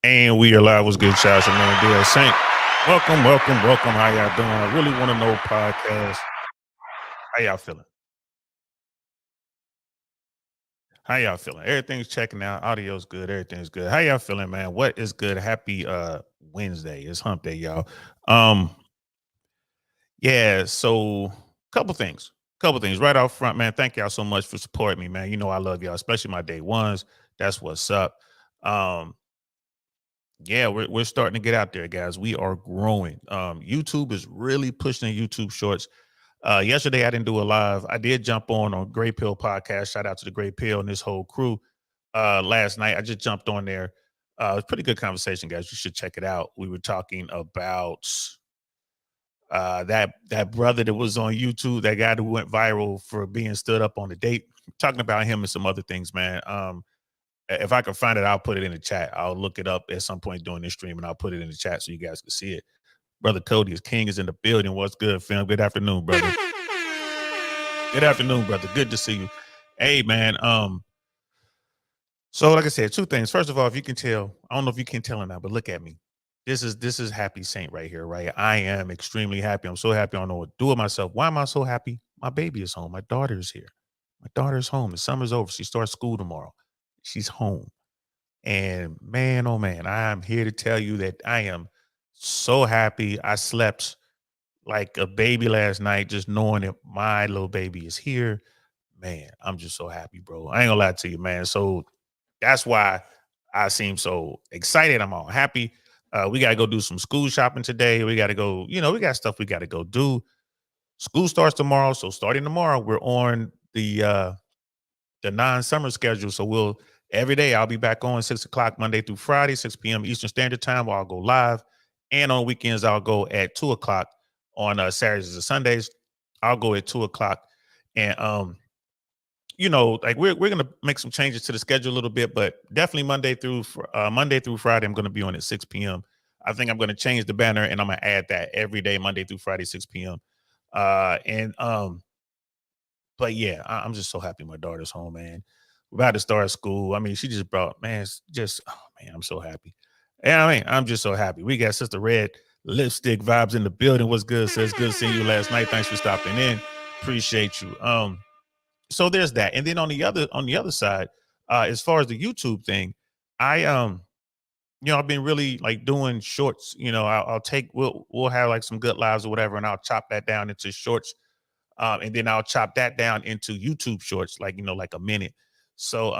And we are live. What's good, Charles and man? Dale Saint. Welcome, welcome, welcome. How y'all doing? I really want to know podcast. How y'all feeling? How y'all feeling? Everything's checking out. Audio's good. Everything's good. How y'all feeling, man? What is good? Happy Wednesday. It's hump day, y'all. Um, yeah, so couple things. Couple things right out front, man. Thank y'all so much for supporting me, man. You know I love y'all, especially my day ones. That's what's up. Um, Yeah, we're starting to get out there, guys. We are growing. YouTube is really pushing the YouTube Shorts. Yesterday, I didn't do a live. I did jump on Gray Pill podcast. Shout out to the Gray Pill and this whole crew. Last night, I just jumped on there. It was a pretty good conversation, guys. You should check it out. We were talking about that brother that was on YouTube, that guy who went viral for being stood up on a date. Talking about him and some other things, man. If I can find it, I'll put it in the chat. I'll look it up at some point during this stream and I'll put it in the chat so you guys can see it. Brother Cody is King is in the building. What's good, fam? Good afternoon, brother. Good afternoon, brother. Good to see you. Hey, man. So like I said, two things. First of all, if you can tell, I don't know if you can tell or not, but look at me. This is Happy Saint right here, right? I am extremely happy. I'm so happy. I don't know what to do with myself. Why am I so happy? My baby is home. My daughter is here. My daughter's home. The summer's over. She starts school tomorrow. She's home. And man, oh man, I am here to tell you that I am so happy. I slept like a baby last night, just knowing that my little baby is here. Man, I'm just so happy, bro. I ain't gonna lie to you, man. So that's why I seem so excited. I'm all happy. We gotta go do some school shopping today. We gotta go, we got stuff we gotta go do. School starts tomorrow. So starting tomorrow, we're on the non-summer schedule. So we'll every day I'll be back on 6 o'clock Monday through Friday, 6 p.m. Eastern Standard Time, where I'll go live. And on weekends, I'll go at 2 o'clock on Saturdays and Sundays. I'll go at 2 o'clock. And like we're gonna make some changes to the schedule a little bit, but definitely Monday through Friday, I'm gonna be on at 6 p.m. I think I'm gonna change the banner and I'm gonna add that every day, Monday through Friday, 6 p.m. And But yeah, I'm just so happy my daughter's home, man. We're about to start school. I mean, she just brought, man, it's just, oh man, I'm so happy. Yeah, I mean, I'm just so happy. We got Sister Red Lipstick vibes in the building. What's good, sis? Good seeing you last night. Thanks for stopping in. Appreciate you. So there's that. And then on the other side, as far as the YouTube thing, I I've been really like doing shorts. I'll take we'll have like some good lives or whatever, and I'll chop that down into shorts, and then I'll chop that down into YouTube shorts, like like a minute. So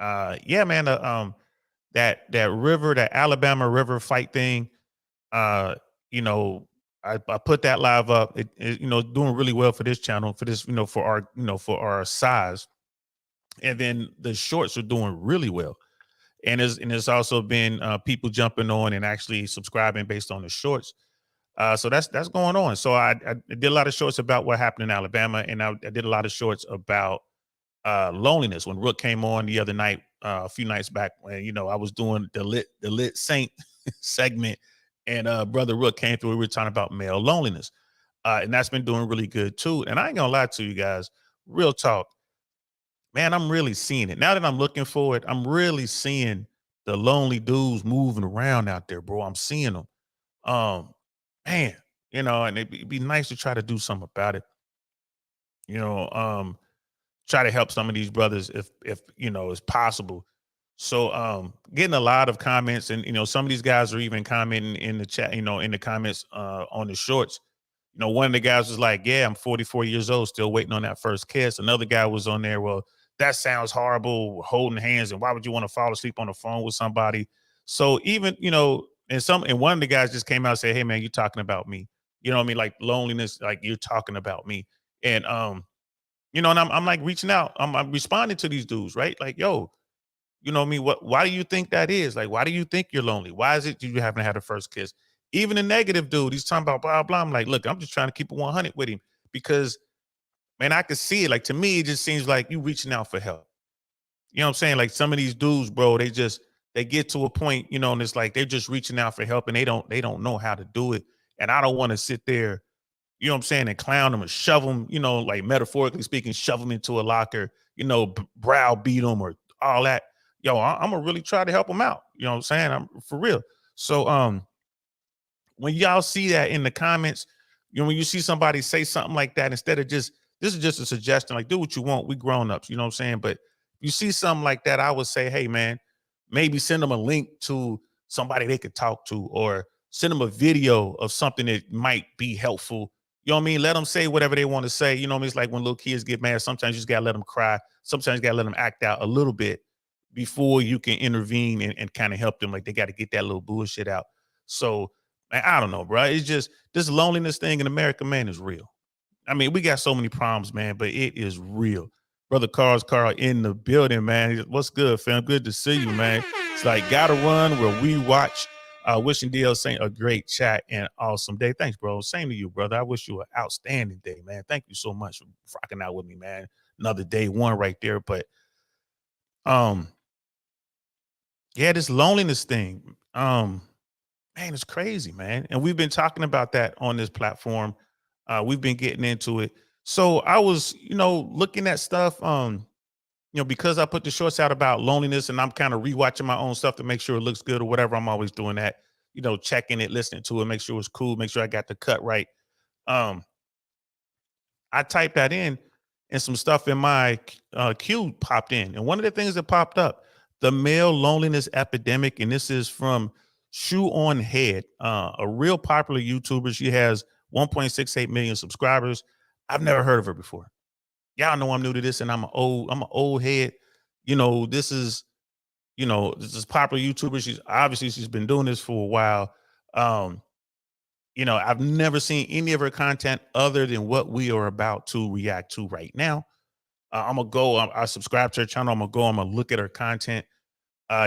yeah, man, that Alabama River fight thing, uh, you know, I put that live up. It doing really well for this channel, for this, for our size, and then the shorts are doing really well. And there's also been people jumping on and actually subscribing based on the shorts. So that's going on. So I did a lot of shorts about what happened in Alabama, and I did a lot of shorts about loneliness when Rook came on the other night, a few nights back, when I was doing the lit Saint segment, and brother Rook came through. We were talking about male loneliness, and that's been doing really good too. And I ain't gonna lie to you guys, real talk, man, I'm really seeing it now that I'm looking for it. I'm really seeing the lonely dudes moving around out there, bro. I'm seeing them. Um, man, and it'd be nice to try to do something about it. You know, um, Try to help some of these brothers if is possible. So getting a lot of comments, and some of these guys are even commenting in the chat, in the comments on the shorts. One of the guys was like, yeah, I'm 44 years old, still waiting on that first kiss. Another guy was on there, well, that sounds horrible, holding hands, and why would you want to fall asleep on the phone with somebody? So even, and one of the guys just came out and said, hey man, you're talking about me. You know what I mean? Like loneliness, like you're talking about me. And and I'm like reaching out. I'm responding to these dudes, right? Like, yo, you know what I mean? Why do you think that is? Like, why do you think you're lonely? Why is it you haven't had a first kiss? Even a negative dude, he's talking about blah blah. I'm like, look, I'm just trying to keep it 100 with him, because man, I can see it. Like, to me, it just seems like you reaching out for help. You know what I'm saying? Like, some of these dudes, bro, they get to a point, and it's like they're just reaching out for help, and they don't know how to do it. And I don't want to sit there, you know what I'm saying, and clown them or shove them, like metaphorically speaking, shove them into a locker, browbeat them or all that. yo, I'm gonna really try to help them out. You know what I'm saying? I'm for real. So when y'all see that in the comments, you know, when you see somebody say something like that, instead of just, this is just a suggestion, like do what you want. We grown ups, you know what I'm saying? But you see something like that, I would say, hey man, maybe send them a link to somebody they could talk to, or send them a video of something that might be helpful. You know what I mean? Let them say whatever they want to say. You know what I mean? It's like when little kids get mad. Sometimes you just gotta let them cry. Sometimes you gotta let them act out a little bit before you can intervene and kind of help them. Like they got to get that little bullshit out. So man, I don't know, bro. It's just this loneliness thing in America, man, is real. I mean, we got so many problems, man, but it is real. Brother Carl in the building, man. What's good, fam? Good to see you, man. It's like gotta run where we watch. Wishing DL Saint a great chat and awesome day. Thanks, bro. Same to you, brother. I wish you an outstanding day, man. Thank you so much for rocking out with me, man. Another day one right there. But um, yeah, this loneliness thing. Man, it's crazy, man. And we've been talking about that on this platform. We've been getting into it. So I was, looking at stuff, because I put the shorts out about loneliness, and I'm kind of rewatching my own stuff to make sure it looks good or whatever. I'm always doing that, checking it, listening to it, make sure it's cool, make sure I got the cut right. Um, I typed that in, and some stuff in my queue popped in. And one of the things that popped up, the male loneliness epidemic, and this is from ShoeOnHead, a real popular YouTuber. She has 1.68 million subscribers. I've never heard of her before. Y'all know I'm new to this, and I'm an old head. This is, this is popular YouTuber. She's been doing this for a while. Um, I've never seen any of her content other than what we are about to react to right now. I'm gonna go. I subscribe to her channel. I'm gonna go. I'm gonna look at her content.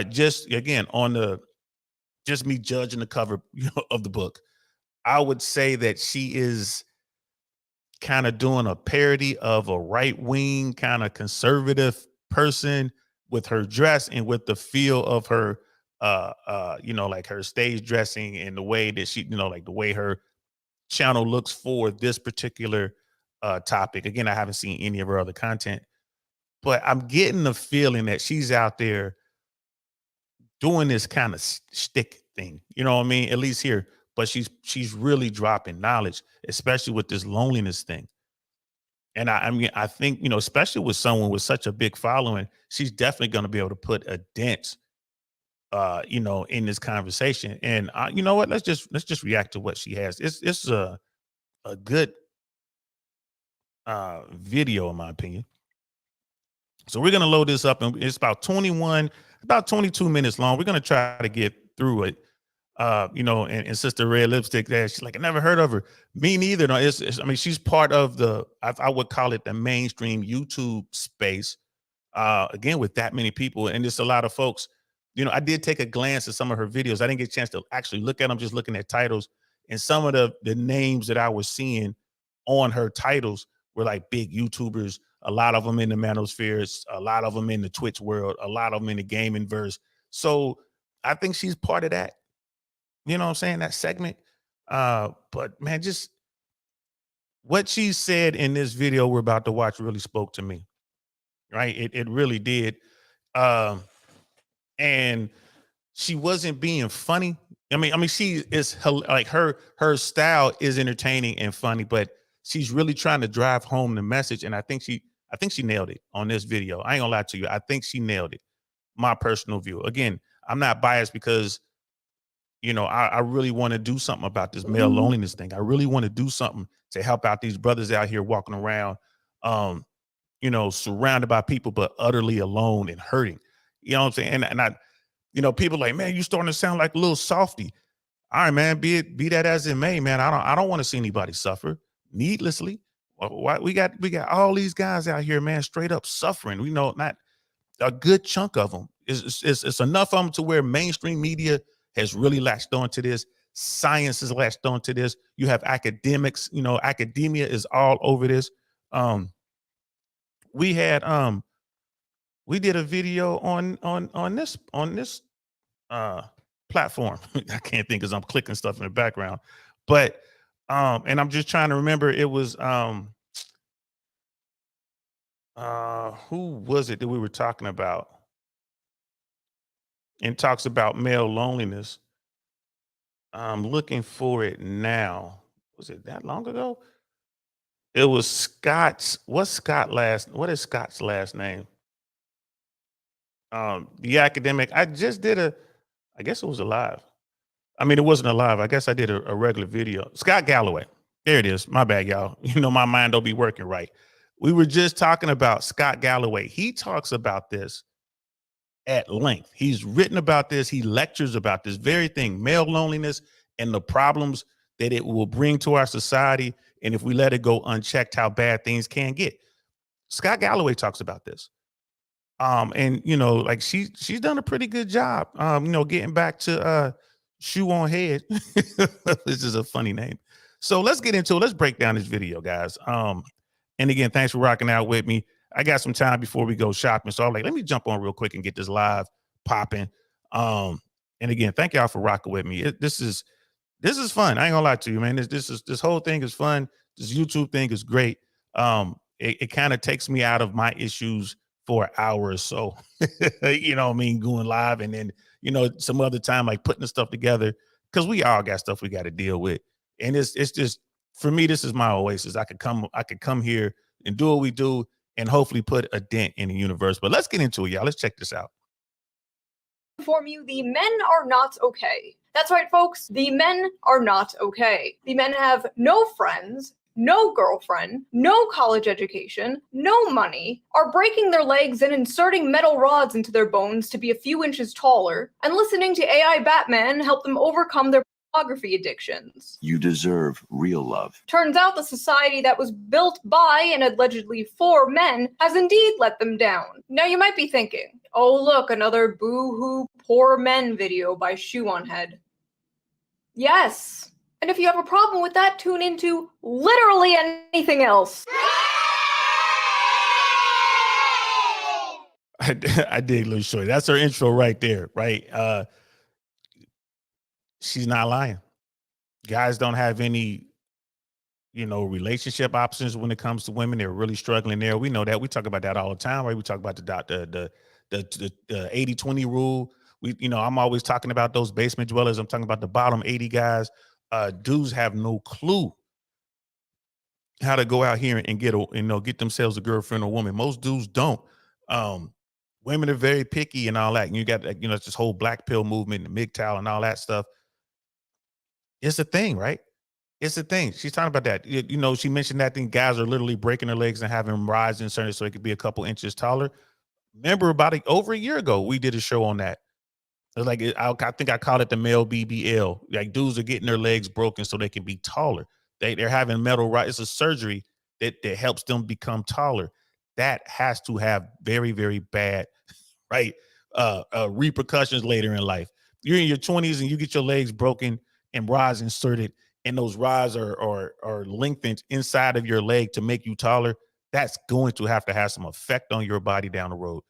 Just again on the just me judging the cover of the book. I would say that she is kind of doing a parody of a right wing kind of conservative person with her dress and with the feel of her like her stage dressing and the way that she, like the way her channel looks for this particular topic. Again, I haven't seen any of her other content, but I'm getting the feeling that she's out there doing this kind of stick thing. You know what I mean? At least here, but she's really dropping knowledge, especially with this loneliness thing. And I mean, I think, especially with someone with such a big following, she's definitely going to be able to put a dent, in this conversation. And you know what? Let's just react to what she has. It's a good video in my opinion. So we're gonna load this up, and it's about 22 minutes long. We're gonna try to get through it. And Sister Red Lipstick there, she's like, I never heard of her. Me neither. No, I mean, she's part of I would call it the mainstream YouTube space. Again, with that many people, and there's a lot of folks. I did take a glance at some of her videos. I didn't get a chance to actually look at them, just looking at titles. And some of the names that I was seeing on her titles were like big YouTubers, a lot of them in the manospheres, a lot of them in the Twitch world, a lot of them in the gaming verse. So I think she's part of that. You know what I'm saying? That segment. But man, just what she said in this video we're about to watch really spoke to me. Right? It really did. Um, and she wasn't being funny. I mean, she is like her style is entertaining and funny, but she's really trying to drive home the message. And I think she nailed it on this video. I ain't gonna lie to you. I think she nailed it. My personal view. Again, I'm not biased because I really want to do something about this male loneliness thing. I really want to do something to help out these brothers out here walking around, surrounded by people, but utterly alone and hurting. You know what I'm saying? And I, people like, man, you starting to sound like a little softy. All right, man, be that as it may, man. I don't want to see anybody suffer needlessly. Why we got all these guys out here, man, straight up suffering. We know not a good chunk of them. It's enough of them to where mainstream media has really latched on to this. Science has latched on to this. You have academics, academia is all over this. Um, we had we did a video on this uh platform. I can't think because I'm clicking stuff in the background. But and I'm just trying to remember, it was who was it that we were talking about? and talks about male loneliness. I'm looking for it now. Was it that long ago? It was Scott's. What is Scott's last name? The academic. I just did I guess it was alive. I mean, it wasn't alive. I guess I did a regular video. Scott Galloway. There it is. My bad, y'all. You know, my mind don't be working right. We were just talking about Scott Galloway. He talks about this at length. He's written about this. He lectures about this very thing, male loneliness and the problems that it will bring to our society. And if we let it go unchecked, how bad things can get. Scott Galloway talks about this. And you know, like she's done a pretty good job. You know, getting back to ShoeOnHead. This is a funny name. So let's get into it. Let's break down this video, guys. And again, thanks for rocking out with me. I got some time before we go shopping. So I'm like, let me jump on real quick and get this live popping. And again, thank y'all for rocking with me. This is fun. I ain't gonna lie to you, man. This whole thing is fun. This YouTube thing is great. It kind of takes me out of my issues for an hour or so. You know what I mean? Going live, and then, you know, some other time like putting the stuff together, because we all got stuff we got to deal with. And it's just, for me, this is my oasis. I could come here and do what we do and hopefully put a dent in the universe. But let's get into it, y'all. Let's check this out. Inform you, the men are not okay. That's right, folks. The men are not okay. The men have no friends, no girlfriend, no college education, no money, are breaking their legs and inserting metal rods into their bones to be a few inches taller, and listening to AI Batman help them overcome their pornography addictions. You deserve real love. Turns out the society that was built by and allegedly for men has indeed let them down. Now you might be thinking, oh look, another boo-hoo poor men video by ShoeOnHead. Yes. And if you have a problem with that, tune into literally anything else. I dig Little Shorty. That's her intro right there, right? She's not lying. Guys don't have any, you know, relationship options when it comes to women. They're really struggling there. We know that. We talk about that all the time, right? We talk about the 80-20 rule. You know, I'm always talking about those basement dwellers. I'm talking about the bottom 80 guys. Dudes have no clue how to go out here and get themselves a girlfriend or woman. Most dudes don't. Women are very picky and all that. And you got, you know, it's this whole black pill movement and MGTOW and all that stuff. It's a thing, right? It's a thing. She's talking about that. You know, she mentioned that thing. Guys are literally breaking their legs and having them rise inserted so it could be a couple inches taller. Remember, over a year ago, we did a show on that. It was like, I think I called it the male BBL. Like, dudes are getting their legs broken so they can be taller. They're having metal rise. It's a surgery that helps them become taller. That has to have very, very bad, right, repercussions later in life. You're in your 20s and you get your legs broken and rods inserted, and those rods are lengthened inside of your leg to make you taller. That's going to have some effect on your body down the road.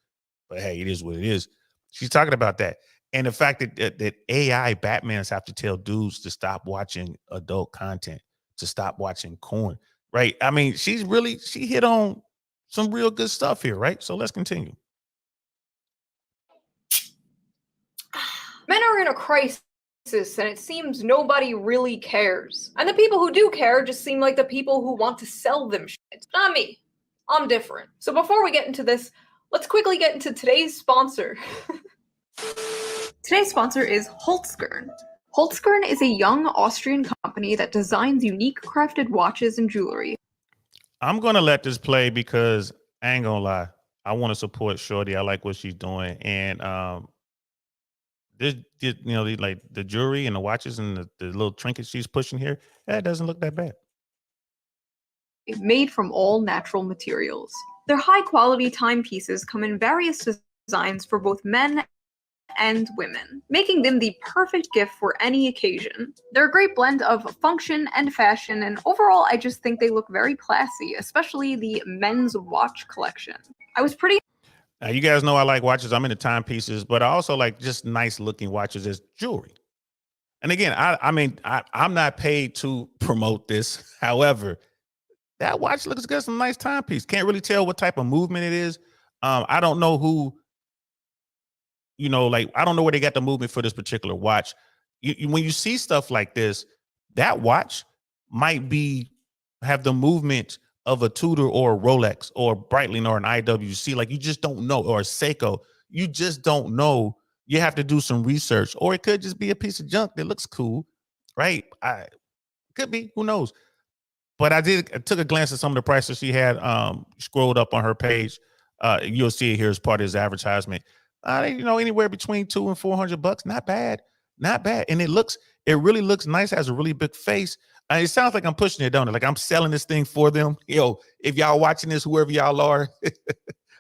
But hey, it is what it is. She's talking about that. And the fact that AI Batmans have to tell dudes to stop watching adult content, to stop watching corn, right? I mean, she hit on some real good stuff here, right? So let's continue. Men are in a crisis, and it seems nobody really cares. And the people who do care just seem like the people who want to sell them shit. Not me. I'm different. So before we get into this, let's quickly get into today's sponsor. Today's sponsor is Holzkern. Holzkern is a young Austrian company that designs unique crafted watches and jewelry. I'm going to let this play because I ain't going to lie. I want to support Shorty. I like what she's doing. And this, you know, like the jewelry and the watches and the little trinkets she's pushing here, that doesn't look that bad. Made from all natural materials. Their high-quality timepieces come in various designs for both men and women, making them the perfect gift for any occasion. They're a great blend of function and fashion, and overall I just think they look very classy, especially the men's watch collection. I was pretty... Now, you guys know I like watches. I'm into timepieces, but I also like just nice looking watches as jewelry. And again, I'm not paid to promote this. However, that watch looks good. Some nice timepiece. Can't really tell what type of movement it is. I don't know who you know, like I don't know where they got the movement for this particular watch. When you see stuff like this, that watch might have the movement of a Tudor or a Rolex or a Breitling or an IWC. Like you just don't know, or a Seiko. You just don't know. You have to do some research, or it could just be a piece of junk that looks cool, right? Could be, who knows? But I took a glance at some of the prices she had scrolled up on her page. You'll see it here as part of his advertisement. You know, anywhere between $200 and $400. Not bad. Not bad. And it really looks nice, has a really big face. It sounds like I'm pushing it, don't it? Like I'm selling this thing for them. Yo, if y'all watching this, whoever y'all are,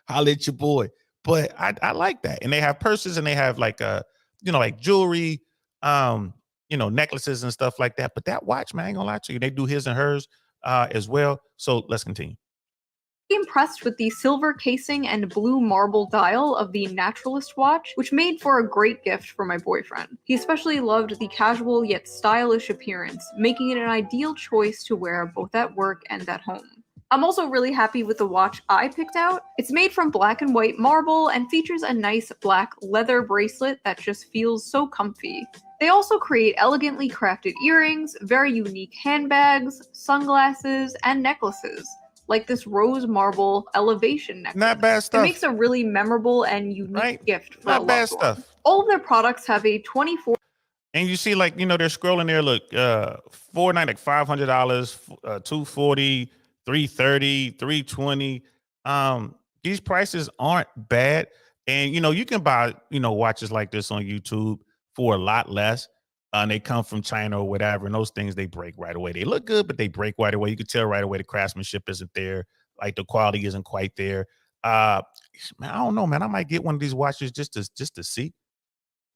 holla at your boy. But I like that. And they have purses and they have like you know, like jewelry, you know, necklaces and stuff like that. But that watch, man, I ain't gonna lie to you. They do his and hers as well. So let's continue. Impressed with the silver casing and blue marble dial of the Naturalist watch, which made for a great gift for my boyfriend. He especially loved the casual yet stylish appearance, making it an ideal choice to wear both at work and at home. I'm also really happy with the watch I picked out. It's made from black and white marble and features a nice black leather bracelet that just feels so comfy. They also create elegantly crafted earrings, very unique handbags, sunglasses, and necklaces, like this rose marble elevation necklace. Not bad stuff. It makes a really memorable and unique gift for a loved one. All of their products have a 24. And you see, like, you know, they're scrolling there. Look, $490, like $500, $240, $330, $320. These prices aren't bad. And you know, you can buy, you know, watches like this on YouTube for a lot less. And they come from China or whatever, and those things, they break right away. They look good, but they break right away. You can tell right away the craftsmanship isn't there, like the quality isn't quite there. Man, I don't know, man. I might get one of these watches just to see.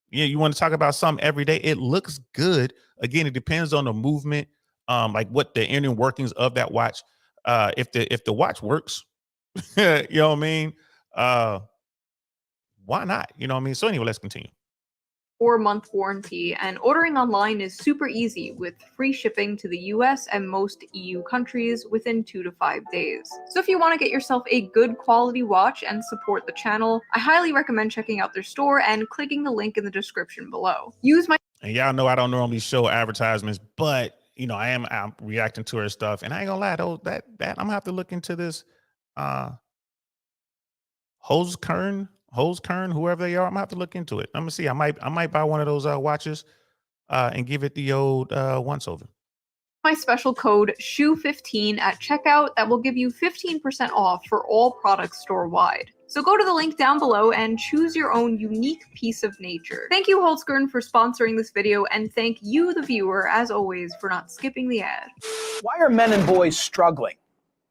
Yeah, you want to talk about something every day. It looks good. Again, it depends on the movement, like what the inner workings of that watch. If the watch works, you know what I mean? Why not? You know what I mean? So anyway, let's continue. 4-month warranty, and ordering online is super easy with free shipping to the US and most EU countries within 2 to 5 days. So if you want to get yourself a good quality watch and support the channel, I highly recommend checking out their store and clicking the link in the description below. And y'all know I don't normally show advertisements, but you know, I'm reacting to her stuff, and I ain't gonna lie though, that I'm gonna have to look into this Kern, whoever they are. I'm gonna have to look into it. I'm gonna see. I might buy one of those watches and give it the old once over. My special code SHOE15 at checkout that will give you 15% off for all products store-wide. So go to the link down below and choose your own unique piece of nature. Thank you, Holzgren, for sponsoring this video, and thank you, the viewer, as always, for not skipping the ad. Why are men and boys struggling?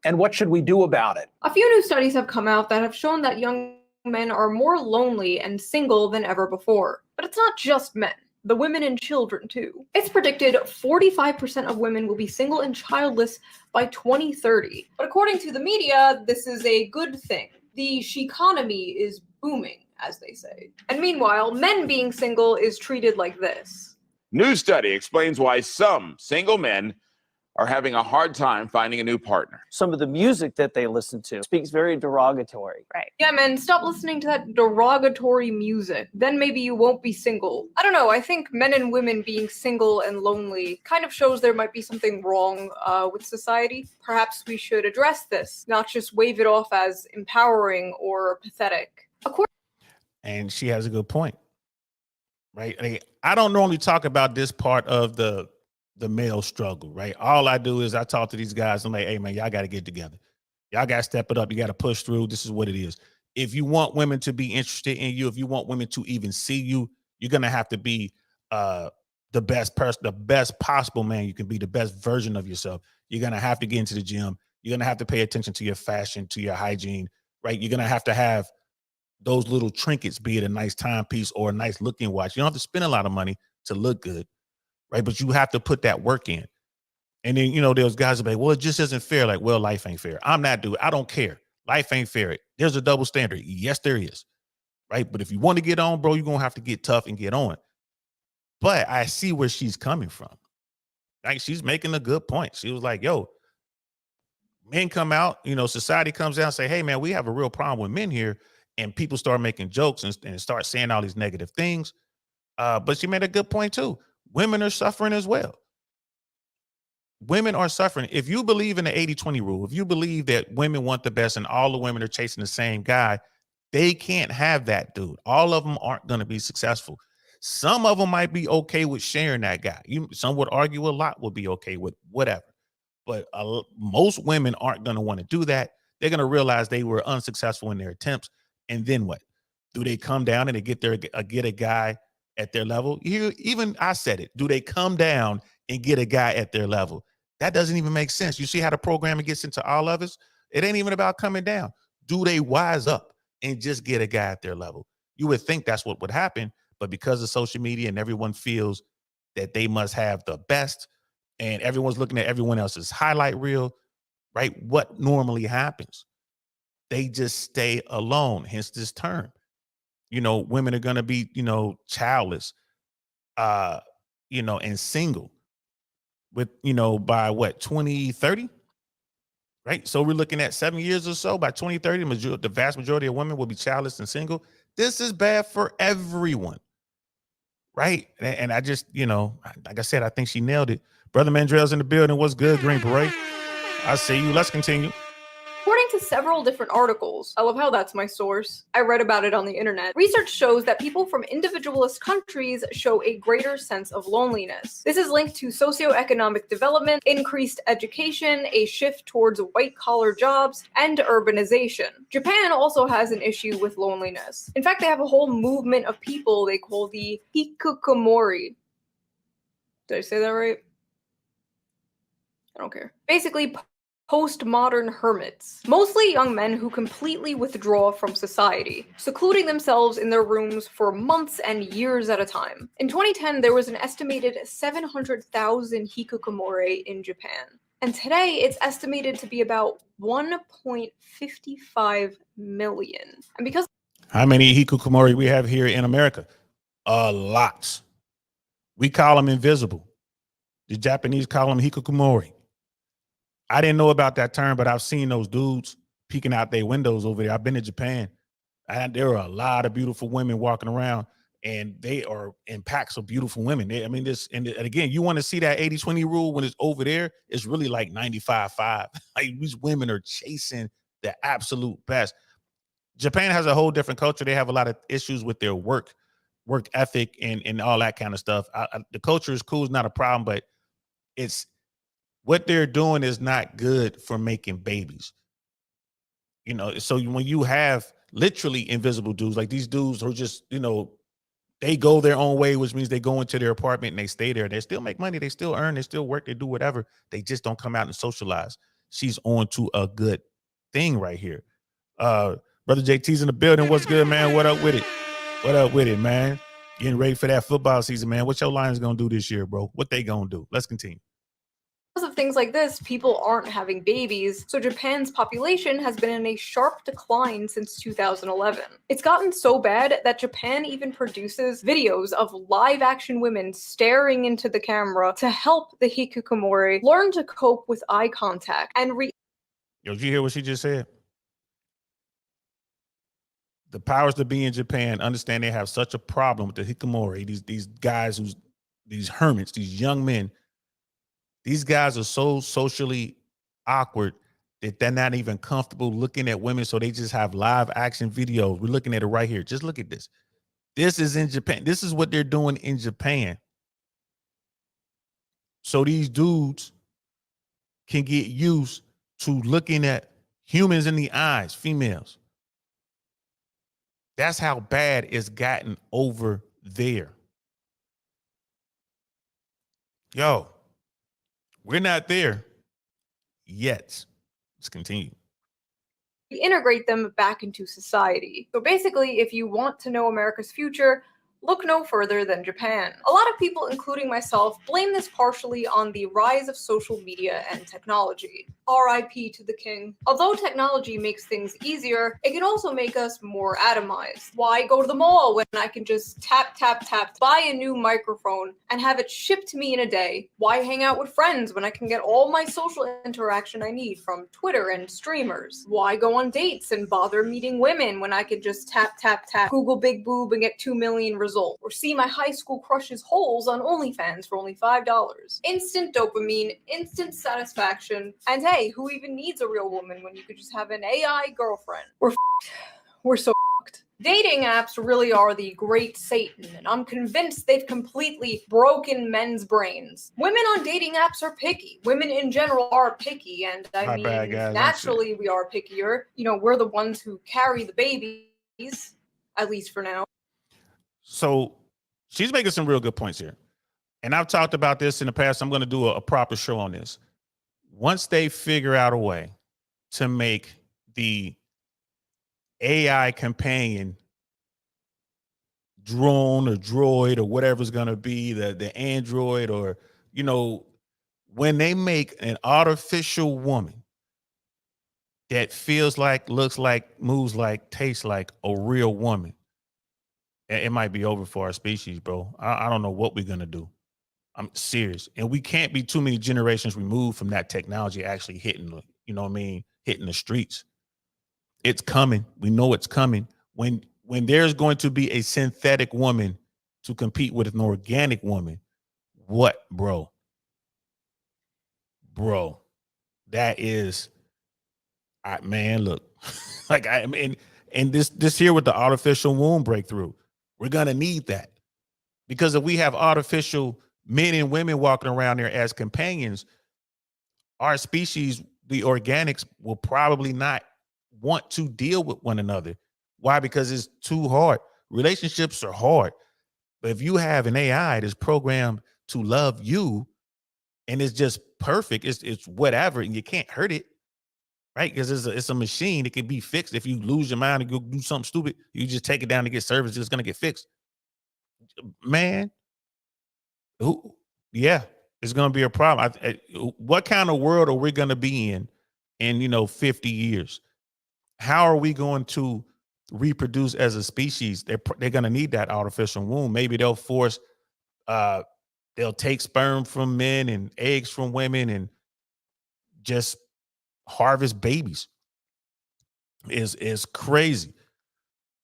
And what should we do about it? A few new studies have come out that have shown that young men are more lonely and single than ever before. But it's not just men. The women and children, too. It's predicted 45% of women will be single and childless by 2030. But according to the media, this is a good thing. The sheconomy is booming, as they say. And meanwhile, men being single is treated like this. New study explains why some single men are having a hard time finding a new partner. Some of the music that they listen to speaks very derogatory. Right. Yeah, man, stop listening to that derogatory music. Then maybe you won't be single. I don't know, I think men and women being single and lonely kind of shows there might be something wrong with society. Perhaps we should address this, not just wave it off as empowering or pathetic. And she has a good point, right? I don't normally talk about this part of the male struggle, right? All I do is I talk to these guys. I'm like, hey, man, y'all got to get together. Y'all got to step it up. You got to push through. This is what it is. If you want women to be interested in you, if you want women to even see you, you're going to have to be the best person, the best possible man you can be, the best version of yourself. You're going to have to get into the gym. You're going to have to pay attention to your fashion, to your hygiene, right? You're going to have those little trinkets, be it a nice timepiece or a nice looking watch. You don't have to spend a lot of money to look good, right? But you have to put that work in. And then, you know, there's guys that be like, well, it just isn't fair. Like, well, life ain't fair. I'm not doing, I don't care. Life ain't fair. There's a double standard. Yes, there is. Right. But if you want to get on, bro, you're going to have to get tough and get on. But I see where she's coming from. Like, she's making a good point. She was like, yo, men come out, you know, society comes out and say, hey, man, we have a real problem with men here. and people start making jokes and start saying all these negative things. But she made a good point too. Women are suffering as well. Women are suffering. If you believe in the 80-20 rule, if you believe that women want the best and all the women are chasing the same guy, they can't have that dude. All of them aren't going to be successful. Some of them might be okay with sharing that guy. Some would argue a lot would be okay with whatever. But most women aren't going to want to do that. They're going to realize they were unsuccessful in their attempts. And then what? Do they come down and they get a guy at their level? Even I said it. Do they come down and get a guy at their level? That doesn't even make sense. You see how the programming gets into all of us? It ain't even about coming down. Do they wise up and just get a guy at their level? You would think that's what would happen, but because of social media and everyone feels that they must have the best and everyone's looking at everyone else's highlight reel, right? What normally happens? They just stay alone, hence this term. Women are going to be, childless, and single with, by what, 2030? Right? So we're looking at 7 years or so. By 2030, the vast majority of women will be childless and single. This is bad for everyone. Right? And I just, like I said, I think she nailed it. Brother Mandrell's in the building. What's good, Green Beret? I see you. Let's continue. According to several different articles, I love how that's my source, I read about it on the internet, research shows that people from individualist countries show a greater sense of loneliness. This is linked to socioeconomic development, increased education, a shift towards white-collar jobs, and urbanization. Japan also has an issue with loneliness. In fact, they have a whole movement of people they call the hikikomori. Did I say that right? I don't care. Basically, postmodern hermits, mostly young men who completely withdraw from society, secluding themselves in their rooms for months and years at a time. In 2010, there was an estimated 700,000 hikikomori in Japan, and today it's estimated to be about 1.55 million. And because how many hikikomori we have here in America? A lot. We call them invisible. The Japanese call them hikikomori. I didn't know about that term, but I've seen those dudes peeking out their windows over there. I've been to Japan, and there are a lot of beautiful women walking around, and they are in packs of beautiful women. And again, you want to see that 80-20 rule when it's over there, it's really like 95-5. Like these women are chasing the absolute best. Japan has a whole different culture. They have a lot of issues with their work ethic and all that kind of stuff. The culture is cool, it's not a problem, but it's what they're doing is not good for making babies. So when you have literally invisible dudes, like these dudes who just, they go their own way, which means they go into their apartment and they stay there. They still make money, they still earn, they still work, they do whatever. They just don't come out and socialize. She's on to a good thing right here. Brother JT's in the building. What's good, man? What up with it? What up with it, man? Getting ready for that football season, man. What your Lions gonna do this year, bro? What they gonna do? Let's continue. because of things like this, people aren't having babies, so Japan's population has been in a sharp decline since 2011. It's gotten so bad that Japan even produces videos of live-action women staring into the camera to help the hikikomori learn to cope with eye contact and Yo, did you hear what she just said? The powers that be in Japan understand they have such a problem with the hikikomori, these guys these hermits, these young men. These guys are so socially awkward that they're not even comfortable looking at women, so they just have live action videos. We're looking at it right here. Just look at this. This is in Japan. This is what they're doing in Japan. So these dudes can get used to looking at humans in the eyes, females. That's how bad it's gotten over there. Yo, we're not there yet. Let's continue. Integrate them back into society. So basically, if you want to know America's future, look no further than Japan. A lot of people, including myself, blame this partially on the rise of social media and technology. RIP to the king. Although technology makes things easier, it can also make us more atomized. Why go to the mall when I can just tap, tap, tap, buy a new microphone and have it shipped to me in a day? Why hang out with friends when I can get all my social interaction I need from Twitter and streamers? Why go on dates and bother meeting women when I could just tap, tap, tap, Google big boob and get 2 million results? Or see my high school crush's holes on OnlyFans for only $5. Instant dopamine, instant satisfaction, and hey, who even needs a real woman when you could just have an AI girlfriend? We're so fucked. Dating apps really are the great Satan, and I'm convinced they've completely broken men's brains. Women on dating apps are picky. Women in general are picky, and My bad, guys. naturally we are pickier. You know, we're the ones who carry the babies, at least for now. So she's making some real good points here. And I've talked about this in the past. I'm going to do a proper show on this. Once they figure out a way to make the AI companion drone or droid or whatever it's going to be, the android, or, you know, when they make an artificial woman that feels like, looks like, moves like, tastes like a real woman, it might be over for our species, bro. I don't know what we're going to do. I'm serious. And we can't be too many generations removed from that technology actually hitting the, you know what I mean, hitting the streets. It's coming. We know it's coming. When there's going to be a synthetic woman to compete with an organic woman, what, bro? Bro, that is, man, look, like I mean, and this here with the artificial womb breakthrough, we're gonna need that, because if we have artificial men and women walking around there as companions, our species, the organics, will probably not want to deal with one another. Why? Because it's too hard. Relationships are hard. But if you have an AI that's programmed to love you and it's just perfect, it's whatever, and you can't hurt it, right? Because it's a machine. It can be fixed. If you lose your mind and go do something stupid, you just take it down to get service. It's gonna get fixed. Man, who? Yeah, it's gonna be a problem. What kind of world are we gonna be in 50 years? How are we going to reproduce as a species? They're gonna need that artificial womb. Maybe they'll force they'll take sperm from men and eggs from women and just harvest babies. Is crazy.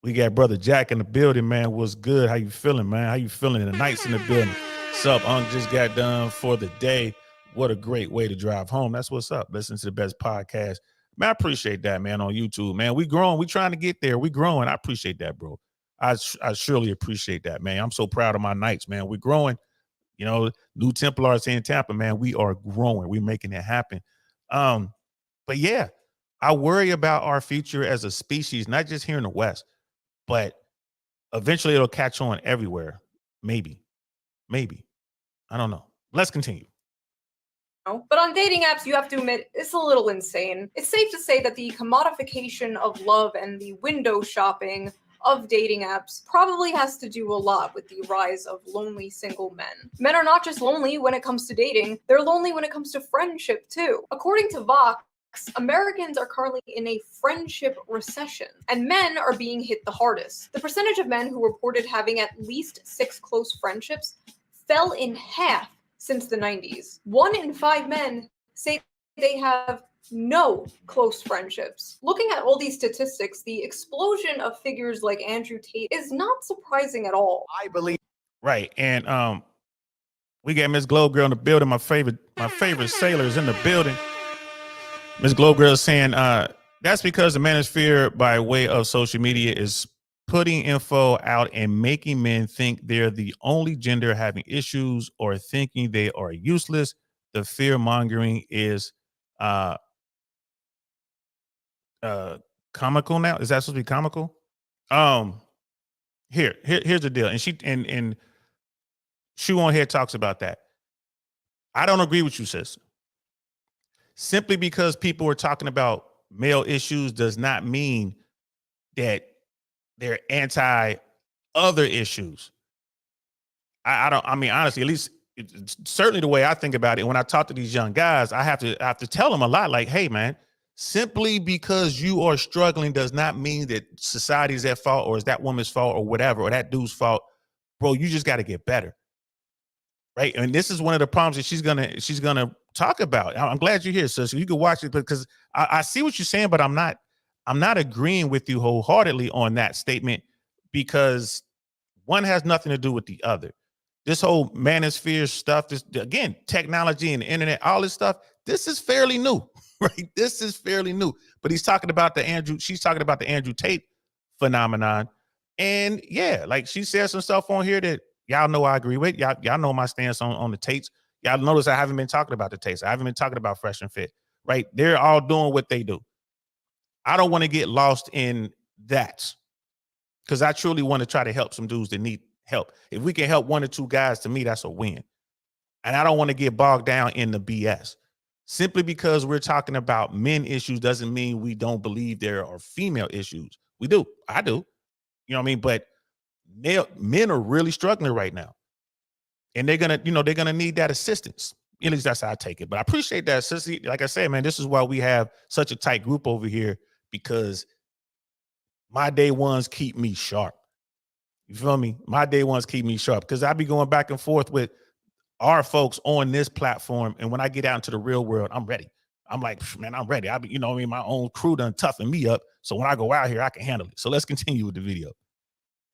We got brother Jack in the building, man. What's good? How you feeling, man? How you feeling? The Knights in the building. What's up? Unc just got done for the day. What a great way to drive home. That's what's up. Listen to the best podcast. Man, I appreciate that, man, on YouTube, man. We growing. We trying to get there. We growing. I appreciate that, bro. I surely appreciate that, man. I'm so proud of my Knights, man. We're growing. You know, new Templars in Tampa, man. We are growing. We're making it happen. But yeah, I worry about our future as a species, not just here in the West, but eventually it'll catch on everywhere. Maybe. I don't know. Let's continue. But on dating apps, you have to admit, it's a little insane. It's safe to say that the commodification of love and the window shopping of dating apps probably has to do a lot with the rise of lonely single men. Men are not just lonely when it comes to dating, they're lonely when it comes to friendship too. According to Vox, Americans are currently in a friendship recession, and men are being hit the hardest. The percentage of men who reported having at least 6 close friendships fell in half since the 90s. 1 in 5 men say they have no close friendships. Looking at all these statistics, the explosion of figures like Andrew Tate is not surprising at all. I believe. Right. And we got Miss Globe Girl in the building. My favorite sailor is in the building. Miss Globe Girl is saying that's because the manosphere, by way of social media, is putting info out and making men think they're the only gender having issues or thinking they are useless. The fear mongering is comical now. Is that supposed to be comical? Here's the deal. And ShoeOnHead talks about that. I don't agree with you, sis. Simply because people are talking about male issues does not mean that they're anti other issues. I mean, honestly, at least it's certainly the way I think about it. When I talk to these young guys, I have to tell them a lot. Like, hey, man, simply because you are struggling does not mean that society's at fault, or is that woman's fault, or whatever, or that dude's fault. Bro, you just got to get better, right? And this is one of the problems that she's gonna talk about. I'm glad you're here, sis. So you can watch it, because I see what you're saying, but I'm not agreeing with you wholeheartedly on that statement, because one has nothing to do with the other. This whole manosphere stuff, this, again, technology and the internet, all this stuff, this is fairly new, right? This is fairly new. But she's talking about the Andrew Tate phenomenon. And yeah, like, she said some stuff on here that y'all know I agree with. Y'all know my stance on the Tates. Y'all notice I haven't been talking about the Tates. I haven't been talking about Fresh and Fit, right? They're all doing what they do. I don't want to get lost in that, because I truly want to try to help some dudes that need help. If we can help one or two guys, to me, that's a win. And I don't want to get bogged down in the BS. Simply because we're talking about men issues doesn't mean we don't believe there are female issues. We do. I do. You know what I mean? But men are really struggling right now. And they're gonna need that assistance. At least that's how I take it. But I appreciate that, sissy. Like I said, man, this is why we have such a tight group over here, because my day ones keep me sharp. You feel me? My day ones keep me sharp, because I be going back and forth with our folks on this platform. And when I get out into the real world, I'm ready. I'm like, man, I'm ready. I be, you know what I mean? My own crew done toughen me up. So when I go out here, I can handle it. So let's continue with the video.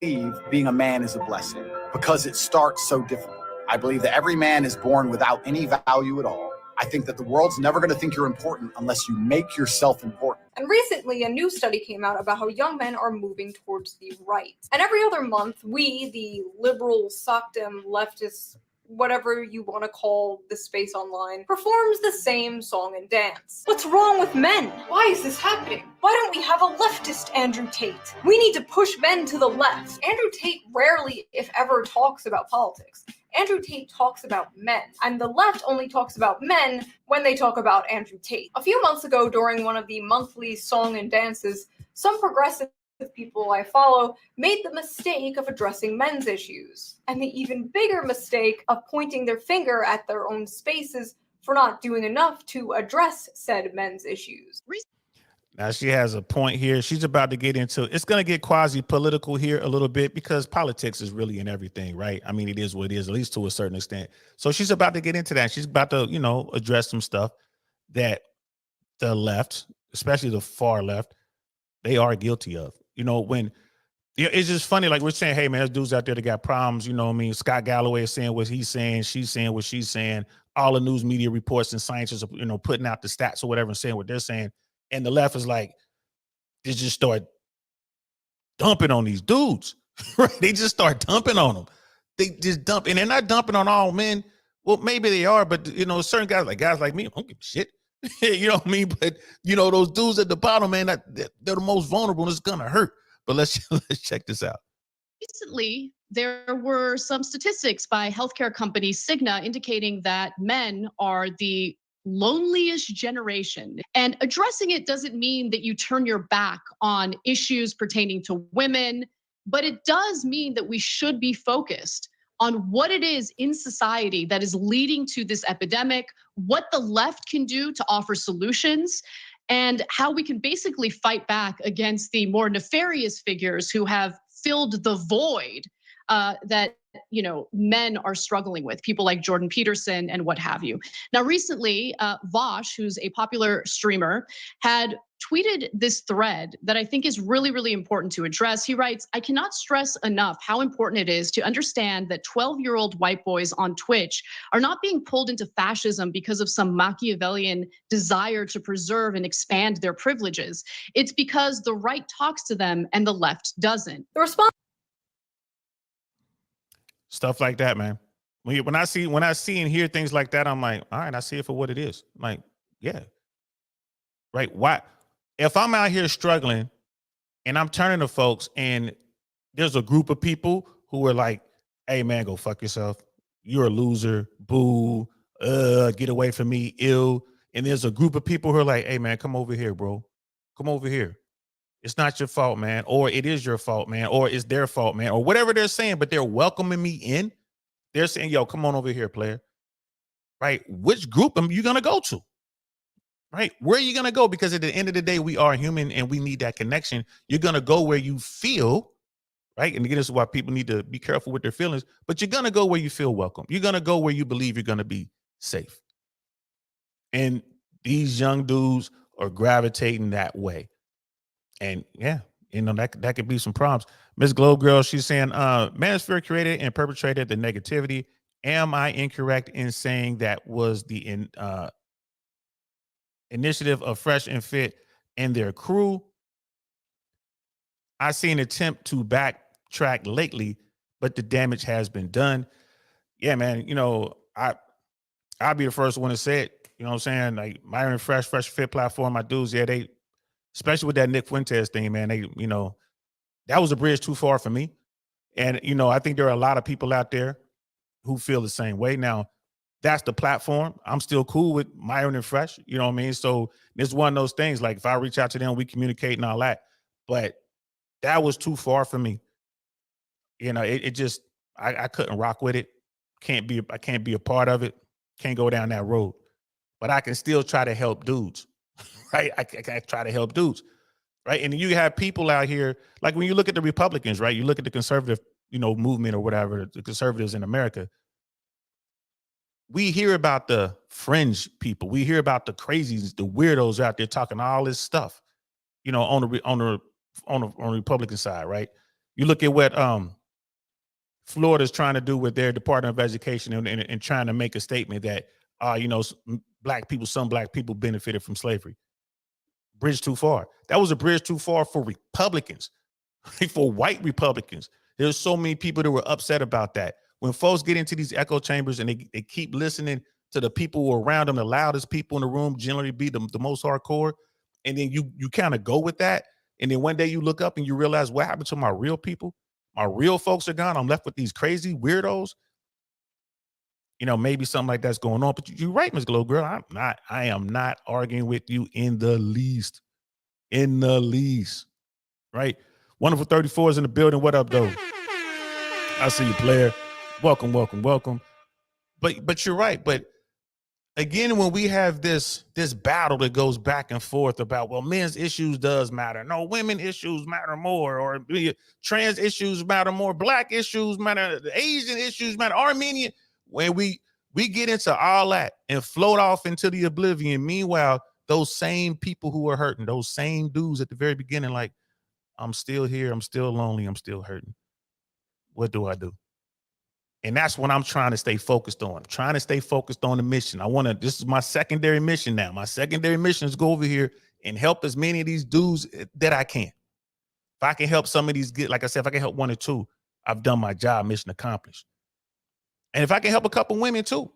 Being a man is a blessing because it starts so difficult. I believe that every man is born without any value at all. I think that the world's never going to think you're important unless you make yourself important. And recently, a new study came out about how young men are moving towards the right. And every other month, we, the liberal, sockdom, leftist, whatever you want to call this space online, performs the same song and dance. What's wrong with men? Why is this happening? Why don't we have a leftist Andrew Tate? We need to push men to the left. Andrew Tate rarely, if ever, talks about politics. Andrew Tate talks about men, and the left only talks about men when they talk about Andrew Tate. A few months ago, during one of the monthly song and dances, some progressive people I follow made the mistake of addressing men's issues, and the even bigger mistake of pointing their finger at their own spaces for not doing enough to address said men's issues. Now, she has a point here. She's about to get into, it's going to get quasi-political here a little bit, because politics is really in everything, right? I mean, it is what it is, at least to a certain extent. So she's about to get into that. She's about to, address some stuff that the left, especially the far left, they are guilty of. When it's just funny, like we're saying, hey, man, there's dudes out there that got problems. You know what I mean? Scott Galloway is saying what he's saying. She's saying what she's saying. All the news media reports and scientists are, putting out the stats or whatever and saying what they're saying. And the left is like, they just start dumping on these dudes, right? They just start dumping on them. They just dump, and they're not dumping on all men. Well, maybe they are, but certain guys like me, I don't give a shit. You know what I mean? But those dudes at the bottom, man, they're the most vulnerable, and it's gonna hurt. But let's check this out. Recently, there were some statistics by healthcare company Cigna indicating that men are the loneliest generation. And addressing it doesn't mean that you turn your back on issues pertaining to women, but it does mean that we should be focused on what it is in society that is leading to this epidemic, what the left can do to offer solutions, and how we can basically fight back against the more nefarious figures who have filled the void that men are struggling with, people like Jordan Peterson and what have you. Now, recently, Vosh, who's a popular streamer, had tweeted this thread that I think is really, really important to address. He writes, "I cannot stress enough how important it is to understand that 12-year-old white boys on Twitch are not being pulled into fascism because of some Machiavellian desire to preserve and expand their privileges. It's because the right talks to them and the left doesn't." The response Stuff like that, man. When I see and hear things like that, I'm like, all right, I see it for what it is. I'm like, yeah. Right. Why? If I'm out here struggling and I'm turning to folks and there's a group of people who are like, hey man, go fuck yourself. You're a loser. Boo. Get away from me. Ill. And there's a group of people who are like, hey man, come over here, bro. Come over here. It's not your fault, man. Or it is your fault, man. Or it's their fault, man. Or whatever they're saying, but they're welcoming me in. They're saying, yo, come on over here, player. Right? Which group are you going to go to? Right? Where are you going to go? Because at the end of the day, we are human and we need that connection. You're going to go where you feel, right? And again, this is why people need to be careful with their feelings, but you're going to go where you feel welcome. You're going to go where you believe you're going to be safe. And these young dudes are gravitating that way. And yeah, you know, that could be some problems. Miss Globe Girl, she's saying, Manosphere created and perpetrated the negativity. Am I incorrect in saying that was the initiative of Fresh and Fit and their crew? I see an attempt to backtrack lately, but the damage has been done. Yeah, man, you know, I'll be the first one to say it. You know what I'm saying? Like Myron Fresh Fit platform, my dudes, yeah, they, especially with that Nick Fuentes thing, man, they, you know, that was a bridge too far for me. And, you know, I think there are a lot of people out there who feel the same way. Now, that's the platform. I'm still cool with Myron and Fresh. You know what I mean? So it's one of those things, like if I reach out to them, we communicate and all that. But that was too far for me. You know, it just, I couldn't rock with it. I can't be a part of it. Can't go down that road. But I can still try to help dudes, right? I try to help dudes, right? And you have people out here, like when you look at the Republicans, right? You look at the conservative, you know, movement or whatever, the conservatives in America. We hear about the fringe people. We hear about the crazies, the weirdos out there talking all this stuff, you know, on the Republican side, right? You look at what Florida's trying to do with their Department of Education and trying to make a statement that, you know, some black people benefited from slavery. Bridge too far. That was a bridge too far for Republicans, for white Republicans. There's so many people that were upset about that. When folks get into these echo chambers and they keep listening to the people who are around them, the loudest people in the room generally be the most hardcore, and then you kind of go with that, and then one day you look up and you realize what happened to my real people? My real folks are gone. I'm left with these crazy weirdos. You know, maybe something like that's going on. But you're right, Ms. Glow Girl. I am not arguing with you in the least. In the least. Right? Wonderful 34 is in the building. What up, though? I see you, player. Welcome, welcome, welcome. But you're right. But again, when we have this battle that goes back and forth about, well, men's issues does matter. No, women issues matter more, or trans issues matter more, black issues matter, Asian issues matter, Armenian. When we get into all that and float off into the oblivion, meanwhile, those same people who are hurting, those same dudes at the very beginning, like, I'm still here, I'm still lonely, I'm still hurting. What do I do? And that's what I'm trying to stay focused on. I'm trying to stay focused on the mission. This is my secondary mission now. My secondary mission is go over here and help as many of these dudes that I can. If I can help some of these, like I said, if I can help one or two, I've done my job, mission accomplished. And if I can help a couple women too.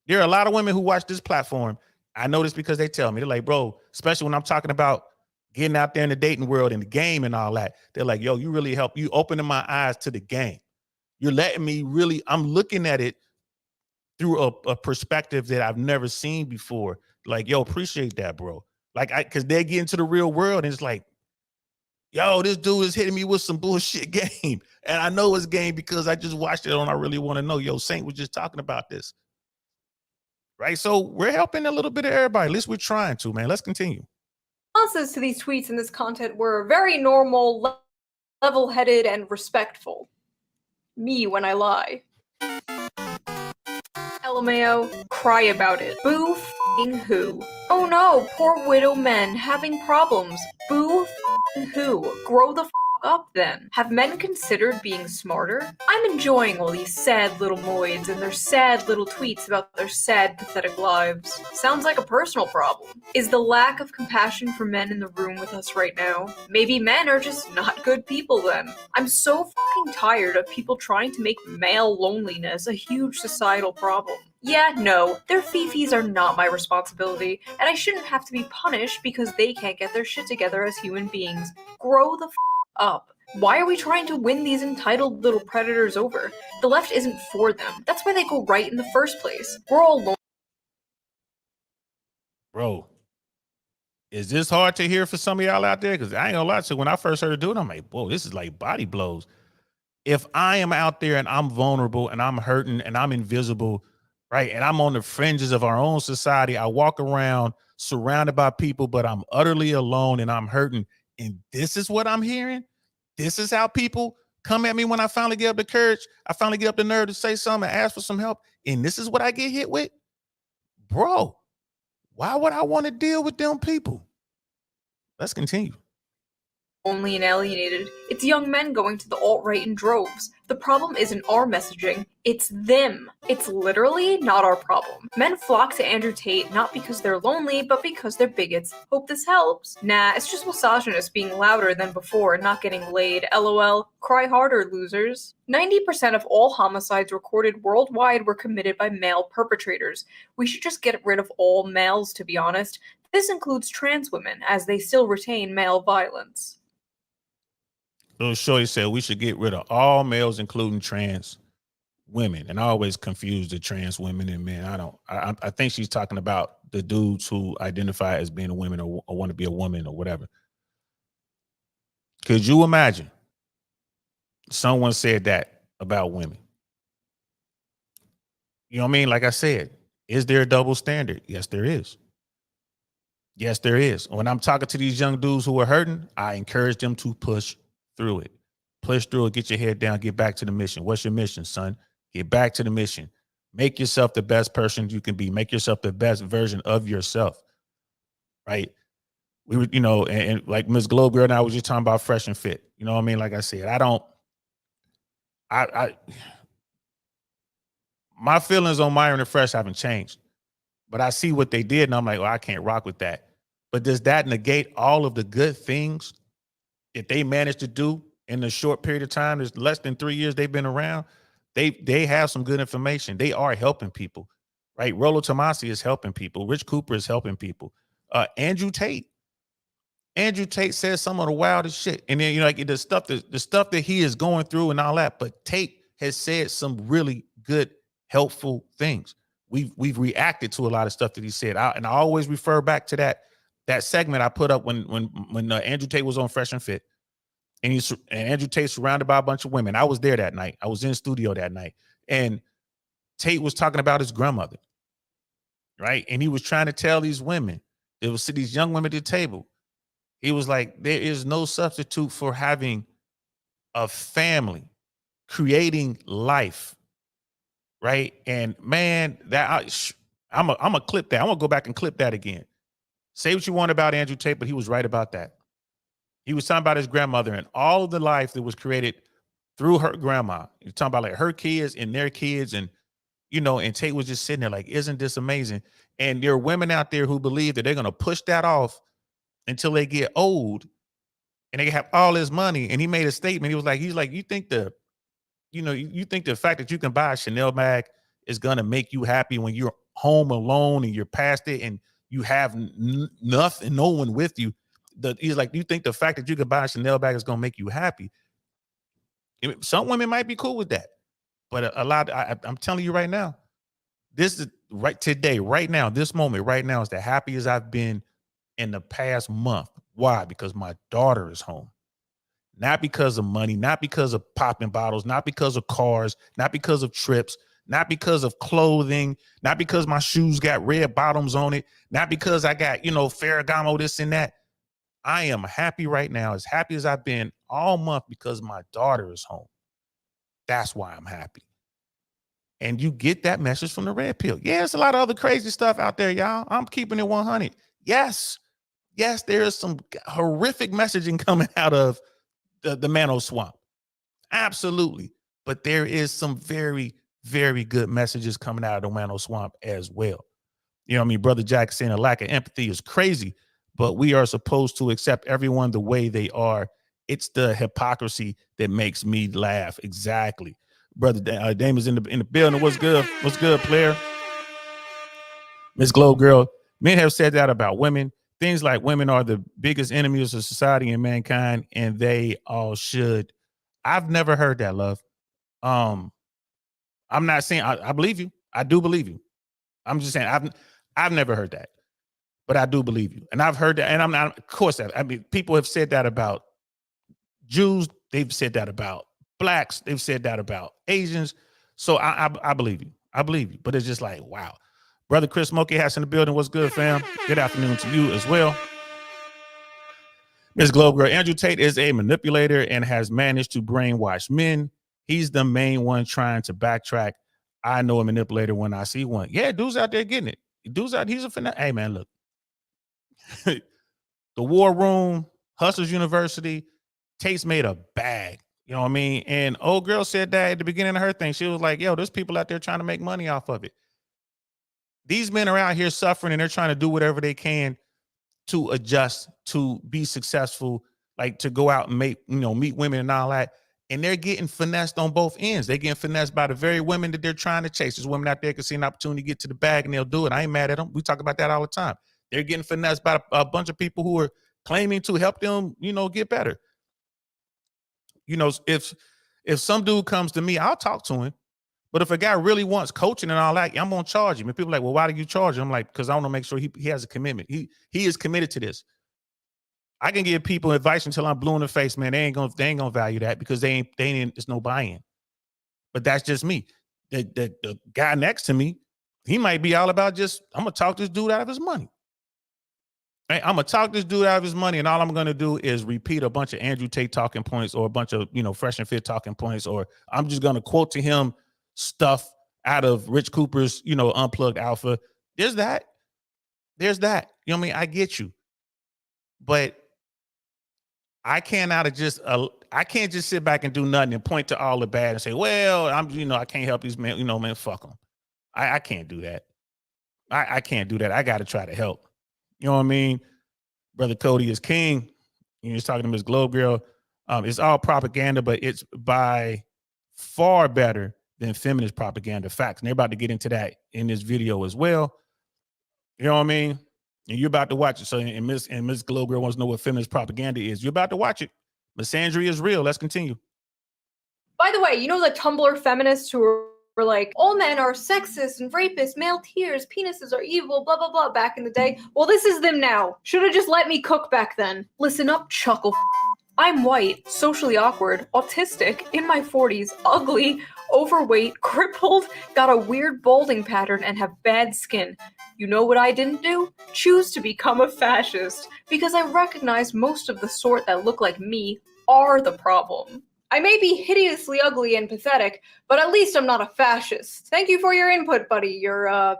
There are a lot of women who watch this platform. I know this because they tell me, they're like, bro, especially when I'm talking about getting out there in the dating world and the game and all that. They're like, yo, you really help. You opening my eyes to the game. You're letting me really, I'm looking at it through a perspective that I've never seen before. Like, yo, appreciate that, bro. Like, because they get into the real world and it's like, yo, this dude is hitting me with some bullshit game. And I know it's game because I just watched it on I Really Want to Know. Yo, Saint was just talking about this. Right? So we're helping a little bit of everybody. At least we're trying to, man. Let's continue. Responses to these tweets and this content were very normal, level-headed, and respectful. Me when I lie. LMAO, cry about it. Boo f***ing who? Oh no, poor widow men having problems. Boo f***ing who? Grow the f*** up then. Have men considered being smarter? I'm enjoying all these sad little moids and their sad little tweets about their sad, pathetic lives. Sounds like a personal problem. Is the lack of compassion for men in the room with us right now? Maybe men are just not good people then. I'm so fucking tired of people trying to make male loneliness a huge societal problem. Yeah, no, their fifis are not my responsibility, and I shouldn't have to be punished because they can't get their shit together as human beings. Grow the f*** up. Why are we trying to win these entitled little predators over? The left isn't for them. That's why they go right in the first place. We're all lonely. Bro, is this hard to hear for some of y'all out there? Because I ain't gonna lie to you, when I first heard her do it, I'm like, whoa, this is like body blows. If I am out there and I'm vulnerable and I'm hurting and I'm invisible, right? And I'm on the fringes of our own society, I walk around surrounded by people, but I'm utterly alone and I'm hurting. And this is what I'm hearing. This is how people come at me when I finally get up the courage. I finally get up the nerve to say something and ask for some help. And this is what I get hit with. Bro, why would I want to deal with them people? Let's continue. Lonely and alienated. It's young men going to the alt-right in droves. The problem isn't our messaging, it's them. It's literally not our problem. Men flock to Andrew Tate not because they're lonely, but because they're bigots. Hope this helps. Nah, it's just misogynists being louder than before and not getting laid. LOL. Cry harder, losers. 90% of all homicides recorded worldwide were committed by male perpetrators. We should just get rid of all males, to be honest. This includes trans women, as they still retain male violence. Little Shorty said we should get rid of all males, including trans women. And I always confuse the trans women and men. I think she's talking about the dudes who identify as being a woman or want to be a woman or whatever. Could you imagine someone said that about women? You know what I mean? Like I said, is there a double standard? Yes, there is. Yes, there is. When I'm talking to these young dudes who are hurting, I encourage them to push through it. Push through it, get your head down, get back to the mission. What's your mission, son? Get back to the mission. Make yourself the best person you can be. Make yourself the best version of yourself, right? We were, and like Ms. Globe Girl and I was just talking about fresh and fit. You know what I mean? Like I said, my feelings on Myron and Fresh haven't changed, but I see what they did and I'm like, well, I can't rock with that. But does that negate all of the good things that they managed to do in the short period of time? There's less than 3 years they've been around. They have some good information. They are helping people, right? Rollo Tomasi is helping people. Rich Cooper is helping people. Andrew Tate says some of the wildest shit. And then, like the stuff that he is going through and all that. But Tate has said some really good, helpful things. We've reacted to a lot of stuff that he said. And I always refer back to that segment I put up when Andrew Tate was on Fresh and Fit. And Andrew Tate surrounded by a bunch of women. I was there that night. I was in the studio that night. And Tate was talking about his grandmother, right? And he was trying to tell these women, there was these young women at the table. He was like, there is no substitute for having a family, creating life, right? And man, I'm gonna clip that. I'm gonna go back and clip that again. Say what you want about Andrew Tate, but he was right about that. He was talking about his grandmother and all of the life that was created through her grandma. You're talking about like her kids and their kids, and and Tate was just sitting there like, isn't this amazing? And there are women out there who believe that they're gonna push that off until they get old and they have all this money. And he made a statement. He's like, you think the fact that you can buy a Chanel bag is gonna make you happy when you're home alone and you're past it and you have nothing, no one with you. He's like, do you think the fact that you can buy a Chanel bag is gonna make you happy? Some women might be cool with that, but a lot. I'm telling you right now, this is right today, right now, this moment, right now is the happiest I've been in the past month. Why? Because my daughter is home. Not because of money, not because of popping bottles, not because of cars, not because of trips, not because of clothing, not because my shoes got red bottoms on it, not because I got, Ferragamo, this and that. I am happy right now, as happy as I've been all month because my daughter is home. That's why I'm happy. And you get that message from the red pill. Yeah, there's a lot of other crazy stuff out there, y'all. I'm keeping it 100. Yes, there is some horrific messaging coming out of the Mano Swamp. Absolutely. But there is some very, very good messages coming out of the Mano Swamp as well. You know what I mean? Brother Jack saying a lack of empathy is crazy, but we are supposed to accept everyone the way they are. It's the hypocrisy that makes me laugh. Exactly. Brother Dame is in the building. What's good? What's good, player? Miss Glow Girl, men have said that about women. Things like women are the biggest enemies of society and mankind, and they all should. I've never heard that, love. I'm not saying I believe you. I do believe you. I'm just saying I've never heard that, but I do believe you. And I've heard that, and I'm not, of course, I mean, people have said that about Jews. They've said that about blacks. They've said that about Asians. So I believe you. I believe you. But it's just like, wow. Brother Chris Smokey has in the building. What's good, fam? Good afternoon to you as well. Ms. Globe Girl, Andrew Tate is a manipulator and has managed to brainwash men. He's the main one trying to backtrack. I know a manipulator when I see one. Yeah, dude's out there getting it. Dude's out, he's a finesse. Hey, man, look. The War Room, Hustlers University, Tate's made a bag. You know what I mean? And old girl said that at the beginning of her thing. She was like, yo, there's people out there trying to make money off of it. These men are out here suffering and they're trying to do whatever they can to adjust, to be successful, like to go out and meet women and all that. And they're getting finessed on both ends. They're getting finessed by the very women that they're trying to chase. There's women out there can see an opportunity to get to the bag and they'll do it. I ain't mad at them. We talk about that all the time. They're getting finessed by a bunch of people who are claiming to help them, get better. If some dude comes to me, I'll talk to him. But if a guy really wants coaching and all that, I'm going to charge him. And people are like, well, why do you charge him? I'm like, because I want to make sure he has a commitment. He is committed to this. I can give people advice until I'm blue in the face, man. They ain't gonna value that because they ain't there's no buy-in. But that's just me. The guy next to me, he might be all about just, I'm gonna talk this dude out of his money. Right? I'm gonna talk this dude out of his money, and all I'm gonna do is repeat a bunch of Andrew Tate talking points or a bunch of Fresh and Fit talking points, or I'm just gonna quote to him stuff out of Rich Cooper's, Unplugged Alpha. There's that. You know what I mean? I get you. But I can't just sit back and do nothing and point to all the bad and say, well, I can't help these men, man, fuck them. I can't do that. I can't do that. I got to try to help. You know what I mean? Brother Cody is king. He's talking to Ms. Globe Girl. It's all propaganda, but it's by far better than feminist propaganda facts. And they're about to get into that in this video as well. You know what I mean? And you're about to watch it. So, and Miss Globe Girl wants to know what feminist propaganda is. You're about to watch it. Misandry is real. Let's continue. By the way, the Tumblr feminists who were like, all men are sexist and rapists, male tears, penises are evil, blah, blah, blah, back in the day. Well, this is them now. Should have just let me cook back then. Listen up, chuckle. I'm white, socially awkward, autistic, in my 40s, ugly, overweight, crippled, got a weird balding pattern, and have bad skin. You know what I didn't do? Choose to become a fascist, because I recognize most of the sort that look like me are the problem. I may be hideously ugly and pathetic, but at least I'm not a fascist. Thank you for your input, buddy. You're,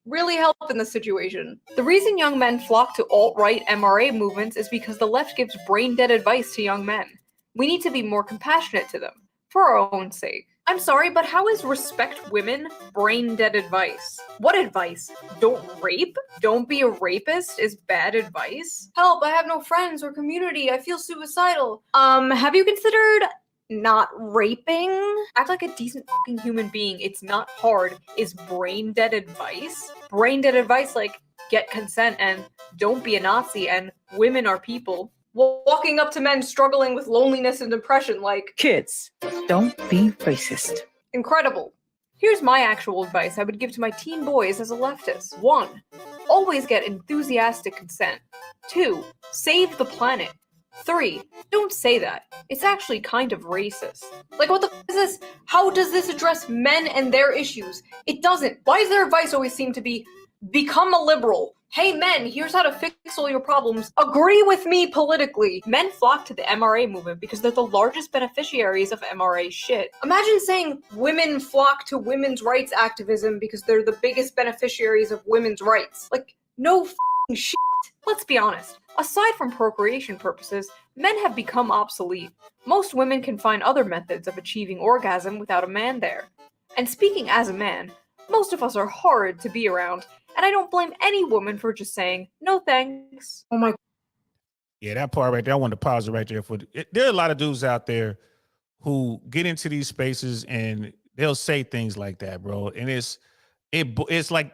really helping the situation. The reason young men flock to alt-right MRA movements is because the left gives brain-dead advice to young men. We need to be more compassionate to them, for our own sake. I'm sorry, but how is respect women brain-dead advice? What advice? Don't rape? Don't be a rapist is bad advice? Help, I have no friends or community, I feel suicidal. Have you considered not raping? Act like a decent fucking human being. It's not hard. Is brain dead advice? Brain dead advice like get consent and don't be a Nazi and women are people. Walking up to men struggling with loneliness and depression like kids, don't be racist. Incredible. Here's my actual advice I would give to my teen boys as a leftist. 1. Always get enthusiastic consent. 2. Save the planet. 3. Don't say that. It's actually kind of racist. Like, what the f is this? How does this address men and their issues? It doesn't. Why does their advice always seem to be, become a liberal? Hey men, here's how to fix all your problems. Agree with me politically. Men flock to the MRA movement because they're the largest beneficiaries of MRA shit. Imagine saying women flock to women's rights activism because they're the biggest beneficiaries of women's rights. Like, no f***ing shit. Let's be honest. Aside from procreation purposes, men have become obsolete. Most women can find other methods of achieving orgasm without a man there. And speaking as a man, most of us are horrid to be around, and I don't blame any woman for just saying, no thanks. Oh my. Yeah, that part right there, I wanted to pause it right there. There are a lot of dudes out there who get into these spaces and they'll say things like that, bro. And it's like,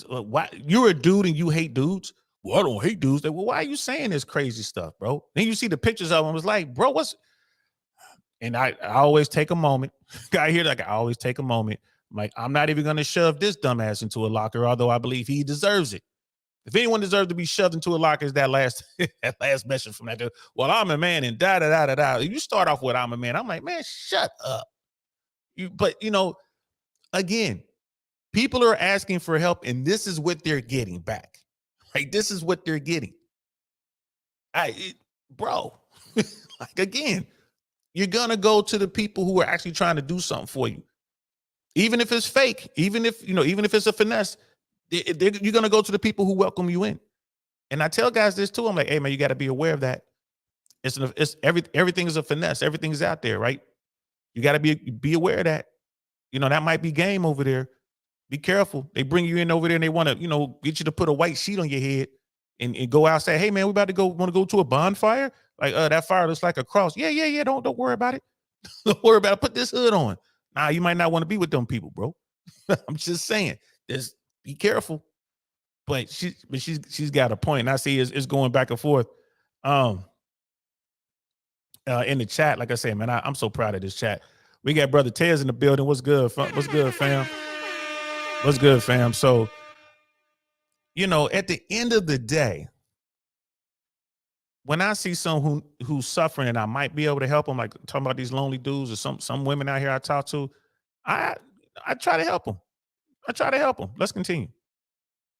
why you're a dude and you hate dudes? Well, I don't hate dudes. Well, why are you saying this crazy stuff, bro? Then you see the pictures of them. It's like, bro, what's? And I always take a moment. Guy here, like I always take a moment. I'm like, I'm not even gonna shove this dumbass into a locker, although I believe he deserves it. If anyone deserves to be shoved into a locker, is that last that last message from that dude. Well, I'm a man and da da da da da. You start off with I'm a man. I'm like, man, shut up. But again, people are asking for help, and this is what they're getting back. Right? This is what they're getting. Bro, like again, you're gonna go to the people who are actually trying to do something for you, even if it's fake, even if it's a finesse. You're gonna go to the people who welcome you in. And I tell guys this too. I'm like, hey man, you got to be aware of that. Everything is a finesse. Everything's out there, right? You got to be aware of that. That might be game over there. Be careful. They bring you in over there and they want to, get you to put a white sheet on your head and go outside. Hey man, we about to want to go to a bonfire. Like that fire looks like a cross. Yeah. Don't worry about it. Don't worry about it. Put this hood on. Nah, you might not want to be with them people, bro. I'm just saying. Just be careful. But she's got a point. And I see it's going back and forth. In the chat, like I said, man, I'm so proud of this chat. We got brother Tez in the building. What's good? What's good, fam? What's good, fam? So, at the end of the day, when I see someone who's suffering and I might be able to help them, like talking about these lonely dudes or some women out here I talk to, I try to help them. Let's continue.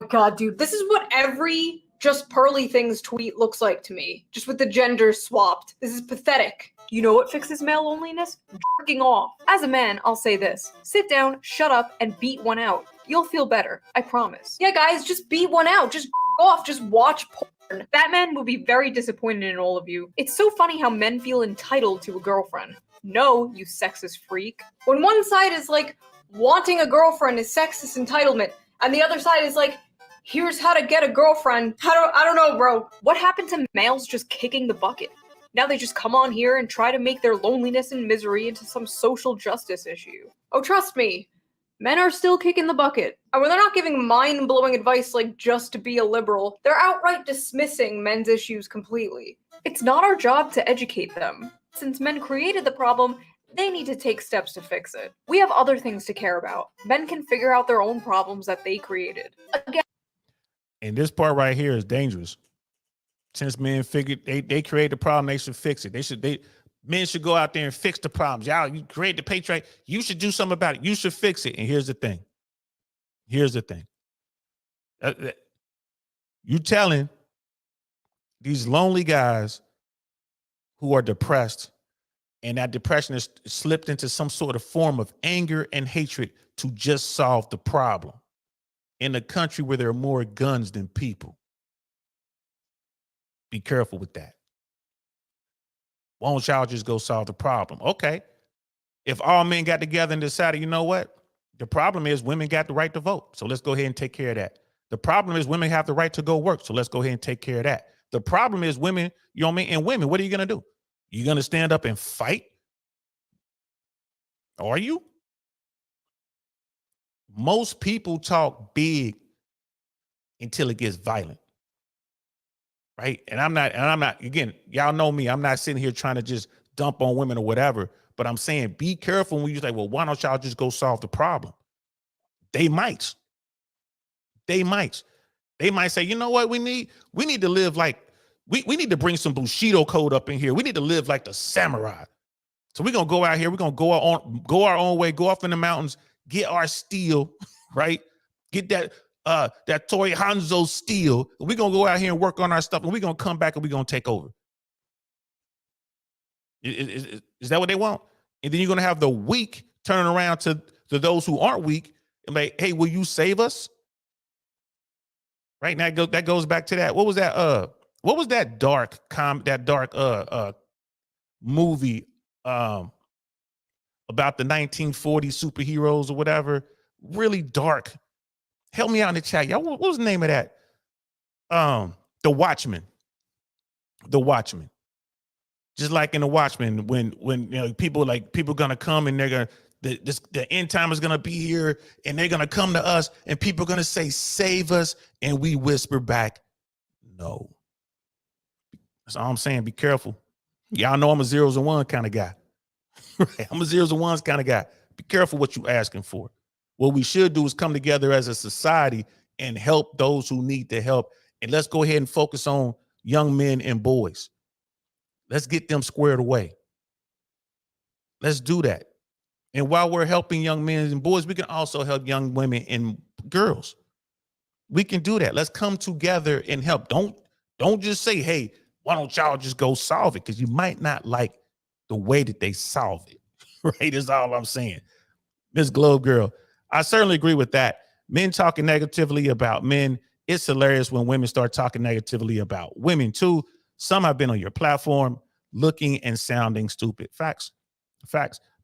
God, dude, this is what every Just Pearly Things tweet looks like to me, just with the genders swapped. This is pathetic. You know what fixes male loneliness? Jerking off. As a man, I'll say this. Sit down, shut up, and beat one out. You'll feel better. I promise. Yeah, guys, just beat one out. Just off. Just watch porn. Batman will be very disappointed in all of you. It's so funny how men feel entitled to a girlfriend. No, you sexist freak. When one side is like, wanting a girlfriend is sexist entitlement, and the other side is like, here's how to get a girlfriend. I don't know, bro. What happened to males just kicking the bucket? Now they just come on here and try to make their loneliness and misery into some social justice issue. Oh, trust me, men are still kicking the bucket. And when they're not giving mind-blowing advice like just to be a liberal, they're outright dismissing men's issues completely. It's not our job to educate them. Since men created the problem, they need to take steps to fix it. We have other things to care about. Men can figure out their own problems that they created. Again, and this part right here is dangerous. Since men figured they created the problem, they should fix it. Men should go out there and fix the problems. Y'all, you create the patriarchy. You should do something about it. You should fix it. And here's the thing. You telling these lonely guys who are depressed, and that depression is slipped into some sort of form of anger and hatred to just solve the problem in a country where there are more guns than people. Be careful with that. Why don't y'all just go solve the problem? Okay. If all men got together and decided, you know what? The problem is women got the right to vote. So let's go ahead and take care of that. The problem is women have the right to go work. So let's go ahead and take care of that. The problem is women, you know what I mean? And women, what are you going to do? You going to stand up and fight? Are you? Most people talk big until it gets violent. Right. And I'm not, again, y'all know me. I'm not sitting here trying to just dump on women or whatever, but I'm saying be careful when you say, well, why don't y'all just go solve the problem? They might say, you know what we need to live like, we need to bring some Bushido code up in here. We need to live like the samurai. So we're going to go out here. We're going to go our own way, go off in the mountains, get our steel, right? Get that Toy Hanzo steel. We're going to go out here and work on our stuff, and we're going to come back and we're going to take over. Is that what they want? And then you're going to have the weak turning around to those who aren't weak and like, hey, will you save us? Right now, that goes back to that. What was that dark movie about the 1940s superheroes or whatever? Really dark. Help me out in the chat, y'all. What was the name of that? The Watchmen. The Watchmen. Just like in The Watchmen, when people gonna come and they're gonna the end time is gonna be here, and they're gonna come to us, and people are gonna say, "Save us," and we whisper back, "No." That's all I'm saying. Be careful. Y'all know I'm a zeros and one kind of guy. Right? I'm a zeros and ones kind of guy. Be careful what you asking for. What we should do is come together as a society and help those who need the help. And let's go ahead and focus on young men and boys. Let's get them squared away. Let's do that. And while we're helping young men and boys, we can also help young women and girls. We can do that. Let's come together and help. Don't just say, hey, why don't y'all just go solve it? Because you might not like the way that they solve it. Right? Is all I'm saying. Miss Globe Girl, I certainly agree with that. Men talking negatively about men. It's hilarious when women start talking negatively about women too. Some have been on your platform looking and sounding stupid. Facts.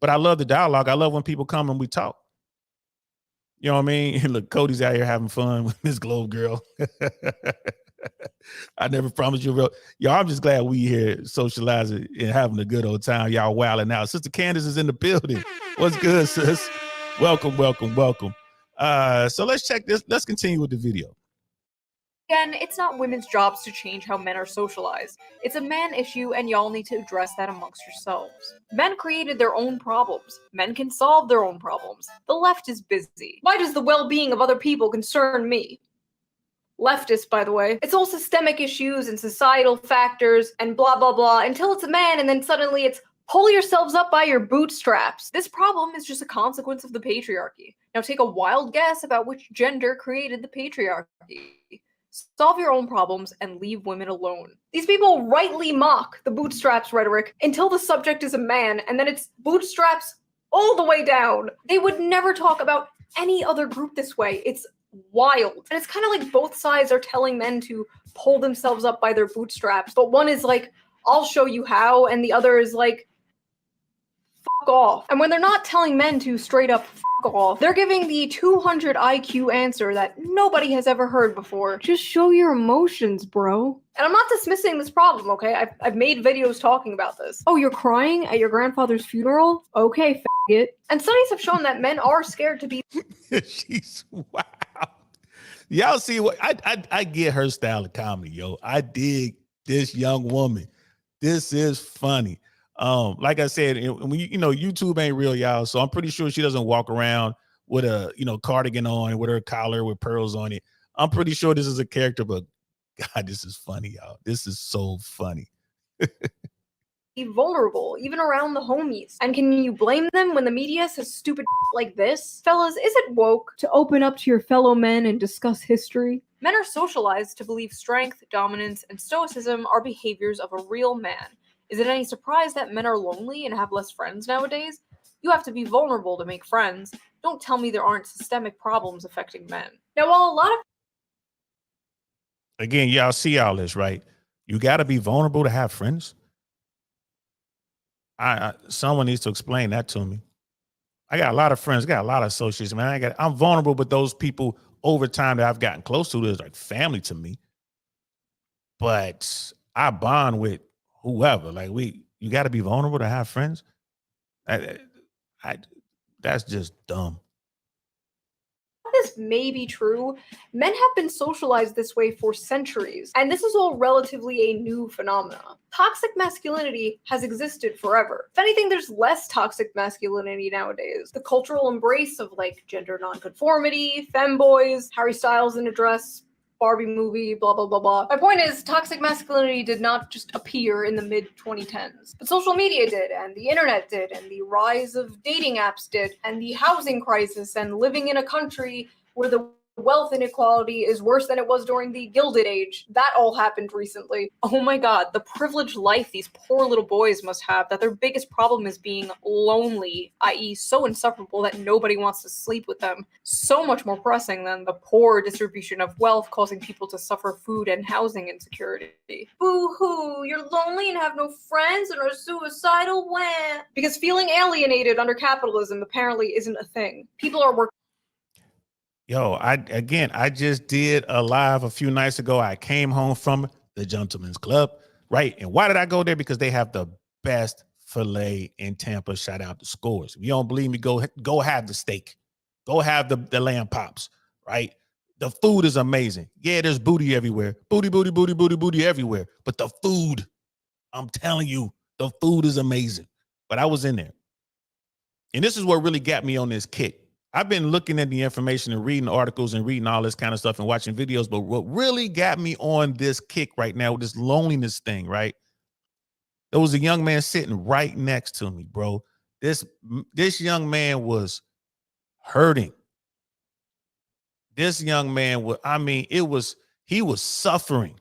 But I love the dialogue. I love when people come and we talk. You know what I mean? Look, Cody's out here having fun with Miss Globe Girl. I never promised you real. Y'all, I'm just glad we here socializing and having a good old time. Y'all wilding out. Sister Candace is in the building. What's good, sis? Welcome. So let's check this. Let's continue with the video. Again, it's not women's jobs to change how men are socialized. It's a man issue, and y'all need to address that amongst yourselves. Men created their own problems. Men can solve their own problems. The left is busy. Why does the well-being of other people concern me? Leftist, by the way. It's all systemic issues and societal factors and blah, blah, blah, until it's a man, and then suddenly it's pull yourselves up by your bootstraps. This problem is just a consequence of the patriarchy. Now take a wild guess about which gender created the patriarchy. Solve your own problems and leave women alone. These people rightly mock the bootstraps rhetoric until the subject is a man, and then it's bootstraps all the way down. They would never talk about any other group this way. It's wild. And it's kind of like both sides are telling men to pull themselves up by their bootstraps, but one is like, I'll show you how, and the other is like, fuck off. And when they're not telling men to straight up fuck off, they're giving the 200 IQ answer that nobody has ever heard before. Just show your emotions, bro. And I'm not dismissing this problem, okay? I've made videos talking about this. Oh, you're crying at your grandfather's funeral? Okay, faggot. And studies have shown that men are scared to be. She's wow. Y'all see what I get her style of comedy, yo. I dig this young woman. This is funny. Like I said, when you know, YouTube ain't real, y'all. So I'm pretty sure she doesn't walk around with a cardigan on with her collar with pearls on it. I'm pretty sure this is a character, but God, this is funny, y'all. This is so funny. Vulnerable, even around the homies. And can you blame them when the media says stupid like this? Fellas, is it woke to open up to your fellow men and discuss history? Men are socialized to believe strength, dominance, and stoicism are behaviors of a real man. Is it any surprise that men are lonely and have less friends nowadays? You have to be vulnerable to make friends. Don't tell me there aren't systemic problems affecting men. Now, while a lot of Again, y'all see all this, right? You got to be vulnerable to have friends. Someone needs to explain that to me. I got a lot of friends, got a lot of associates, man. I'm vulnerable with those people over time that I've gotten close to. There's like family to me, but I bond with whoever. Like you got to be vulnerable to have friends. That's just dumb. this may be true, men have been socialized this way for centuries, and this is all relatively a new phenomenon. Toxic masculinity has existed forever. If anything, there's less toxic masculinity nowadays. The cultural embrace of like gender nonconformity, femboys, Harry Styles in a dress, Barbie movie, blah, blah, blah, blah. My point is, toxic masculinity did not just appear in the mid-2010s. But social media did, and the internet did, and the rise of dating apps did, and the housing crisis, and living in a country where the wealth inequality is worse than it was during the Gilded Age. That all happened recently. Oh my god, the privileged life these poor little boys must have, that their biggest problem is being lonely, i.e. so insufferable that nobody wants to sleep with them. So much more pressing than the poor distribution of wealth causing people to suffer food and housing insecurity. Boo-hoo, you're lonely and have no friends and are suicidal when? Because feeling alienated under capitalism apparently isn't a thing. People are working. Yo, I just did a live a few nights ago. I came home from the Gentleman's Club, right? And why did I go there? Because they have the best filet in Tampa. Shout out to Scores. If you don't believe me, go have the steak. Go have the lamb pops, right? The food is amazing. Yeah, there's booty everywhere. Booty, booty, booty, booty, booty everywhere. But the food, I'm telling you, the food is amazing. But I was in there. And this is what really got me on this kick. I've been looking at the information and reading articles and reading all this kind of stuff and watching videos. But what really got me on this kick right now with this loneliness thing, right? There was a young man sitting right next to me, bro. This young man was hurting. This young man was, he was suffering.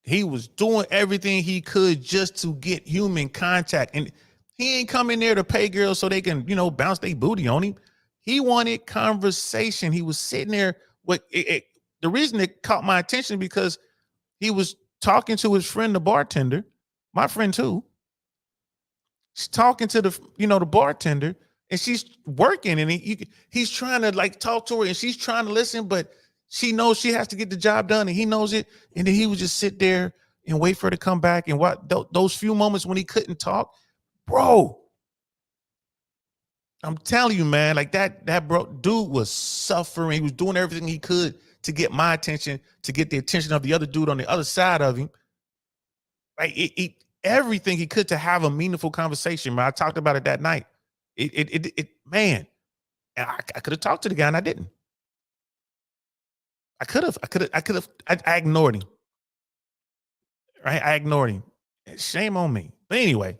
He was doing everything he could just to get human contact. And he ain't coming there to pay girls so they can, bounce their booty on him. He wanted conversation. He was sitting there with the reason it caught my attention because he was talking to his friend, the bartender, my friend too. She's talking to the bartender, and she's working, and he's trying to like talk to her, and she's trying to listen, but she knows she has to get the job done, and he knows it. And then he would just sit there and wait for her to come back. And what those few moments when he couldn't talk, bro, I'm telling you, man, like that bro, dude was suffering. He was doing everything he could to get my attention, to get the attention of the other dude on the other side of him. Like everything he could to have a meaningful conversation, man. I talked about it that night. Man, and I could have talked to the guy and I didn't. I ignored him. Right? I ignored him. Shame on me. But anyway,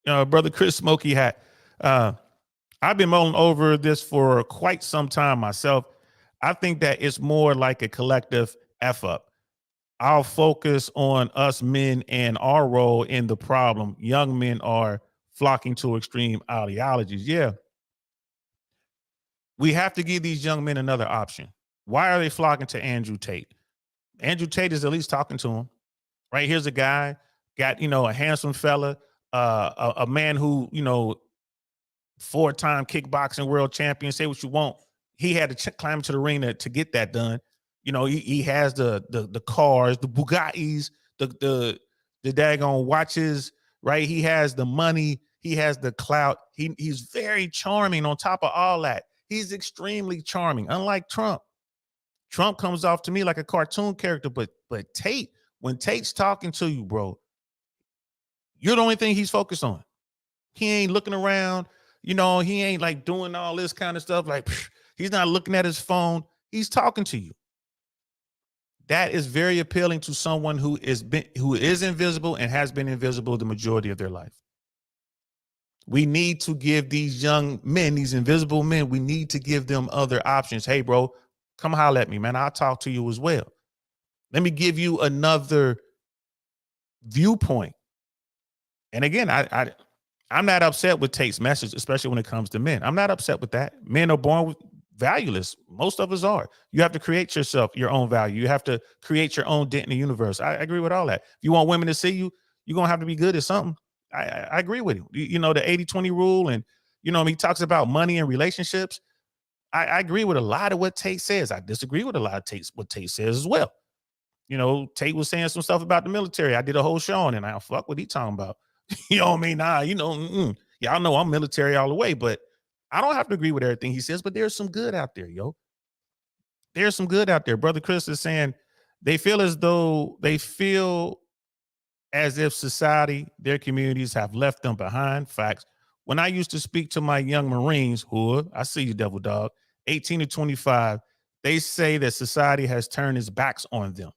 brother Chris Smokey Hat, I've been mulling over this for quite some time myself. I think that it's more like a collective F up. I'll focus on us men and our role in the problem. Young men are flocking to extreme ideologies. Yeah. We have to give these young men another option. Why are they flocking to Andrew Tate? Andrew Tate is at least talking to him. Right? Here's a guy, got, a handsome fella, a man who, 4-time kickboxing world champion, say what you want. He had to climb to the ring to get that done. He has the cars, the Bugattis, the daggone watches, right? He has the money, he has the clout. He's very charming on top of all that. He's extremely charming, unlike Trump. Trump comes off to me like a cartoon character, but Tate, when Tate's talking to you, bro, you're the only thing he's focused on. He ain't looking around, he ain't like doing all this kind of stuff. Like, he's not looking at his phone. He's talking to you. That is very appealing to someone who is invisible and has been invisible the majority of their life. We need to give these young men, these invisible men, we need to give them other options. Hey, bro, come holler at me, man. I'll talk to you as well. Let me give you another viewpoint. And again, I'm not upset with Tate's message, especially when it comes to men. I'm not upset with that. Men are born valueless. Most of us are. You have to create your own value. You have to create your own dent in the universe. I agree with all that. If you want women to see you, you're going to have to be good at something. I agree with him. The 80-20 rule, and he talks about money and relationships. I agree with a lot of what Tate says. I disagree with a lot of what Tate says as well. Tate was saying some stuff about the military. I did a whole show on it, and I fuck what he talking about. You know what I mean? Nah, y'all know I'm military all the way, but I don't have to agree with everything he says, but there's some good out there, yo. There's some good out there. Brother Chris is saying they feel as if society, their communities have left them behind. Facts. When I used to speak to my young Marines, who, I see you, Devil Dog, 18 to 25, they say that society has turned its backs on them.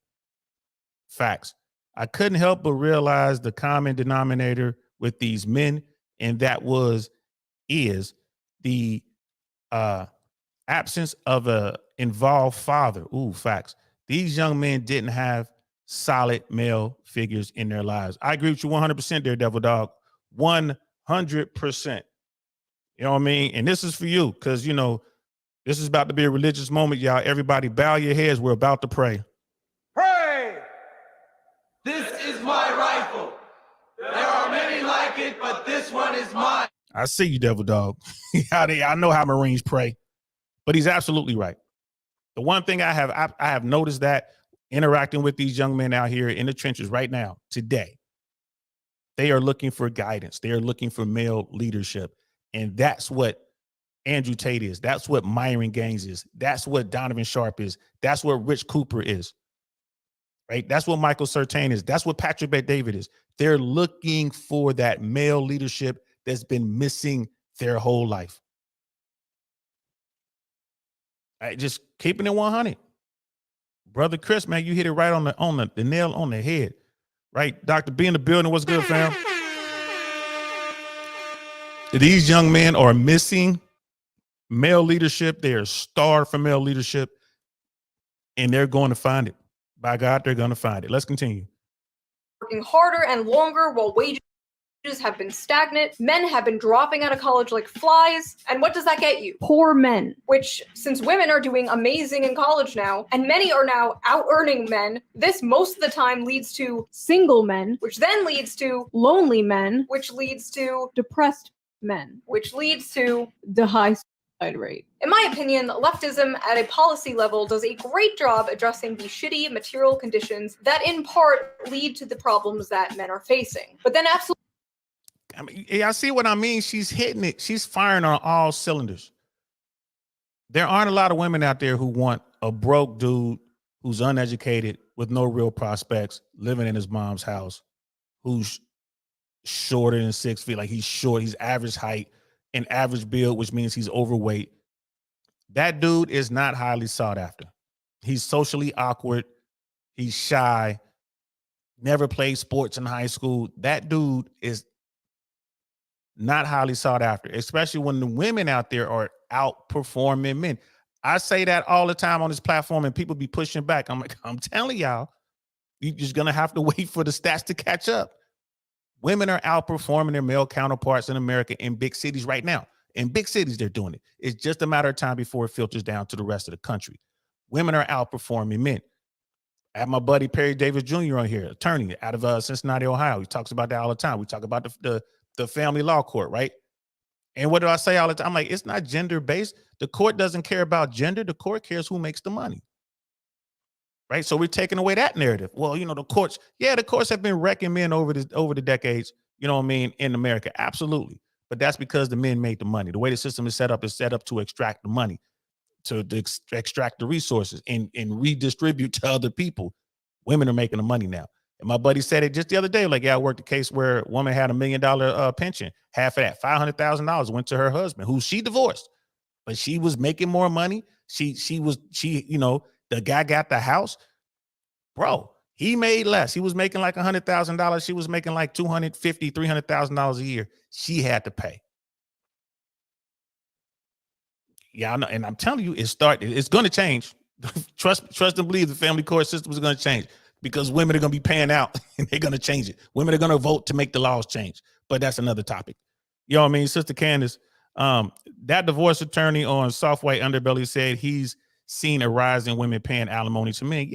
Facts. I couldn't help but realize the common denominator with these men, and that is the absence of a involved father. Ooh, facts. These young men didn't have solid male figures in their lives. I agree with you 100% there, Devil Dog. 100%. You know what I mean? And this is for you, because, this is about to be a religious moment, y'all. Everybody bow your heads. We're about to pray. Pray! This is my rifle. There are many like it, but this one is mine. I see you, Devil Dog. I know how Marines pray, but he's absolutely right. The one thing I have noticed that interacting with these young men out here in the trenches right now, today, they are looking for guidance. They are looking for male leadership. And that's what Andrew Tate is. That's what Myron Gaines is. That's what Donovan Sharp is. That's what Rich Cooper is. Right? That's what Michael Surtain is. That's what Patrick Bet-David is. They're looking for that male leadership that's been missing their whole life. Just keeping it 100. Brother Chris, man, you hit it right on the nail on the head. Right? Dr. B in the building. What's good, fam? These young men are missing male leadership. They are starved for male leadership, and they're going to find it. By God, they're going to find it. Let's continue. Working harder and longer while wages have been stagnant. Men have been dropping out of college like flies. And what does that get you? Poor men. Which, since women are doing amazing in college now, and many are now out-earning men, this most of the time leads to single men, which then leads to lonely men, which leads to depressed men, which leads to the high suicide rate. In my opinion, leftism at a policy level does a great job addressing the shitty material conditions that in part lead to the problems that men are facing. But then absolutely, I mean, y'all see what I mean? She's hitting it. She's firing on all cylinders. There aren't a lot of women out there who want a broke dude who's uneducated with no real prospects, living in his mom's house, who's shorter than 6 feet. Like, he's short, he's average height and average build, which means he's overweight. That dude is not highly sought after. He's socially awkward. He's shy. Never played sports in high school. That dude is not highly sought after, especially when the women out there are outperforming men. I say that all the time on this platform, and people be pushing back. I'm like, I'm telling y'all, you're just going to have to wait for the stats to catch up. Women are outperforming their male counterparts in America in big cities right now. In big cities, they're doing it. It's just a matter of time before it filters down to the rest of the country. Women are outperforming men. I have my buddy Perry Davis Jr. on here, attorney out of Cincinnati, Ohio. He talks about that all the time. We talk about the family law court, right? And what do I say all the time? I'm like, it's not gender-based. The court doesn't care about gender. The court cares who makes the money, right? So we're taking away that narrative. Well, the courts have been wrecking men over the decades, you know what I mean, in America. Absolutely. But that's because the men made the money. The way the system is set up to extract the money, to extract the resources and redistribute to other people. Women are making the money now. And my buddy said it just the other day. Like, yeah, I worked a case where a woman had $1 million pension. Half of that, $500,000 went to her husband, who she divorced, but she was making more money. The guy got the house, bro. He made less. He was making like $100,000. She was making like $250,000, $300,000 a year. She had to pay. Yeah, I know, and I'm telling you, it's going to change. Trust and believe the family court system is going to change, because women are going to be paying out and they're going to change it. Women are going to vote to make the laws change, but that's another topic. You know what I mean? Sister Candace, that divorce attorney on Soft White Underbelly said he's seen a rise in women paying alimony to men.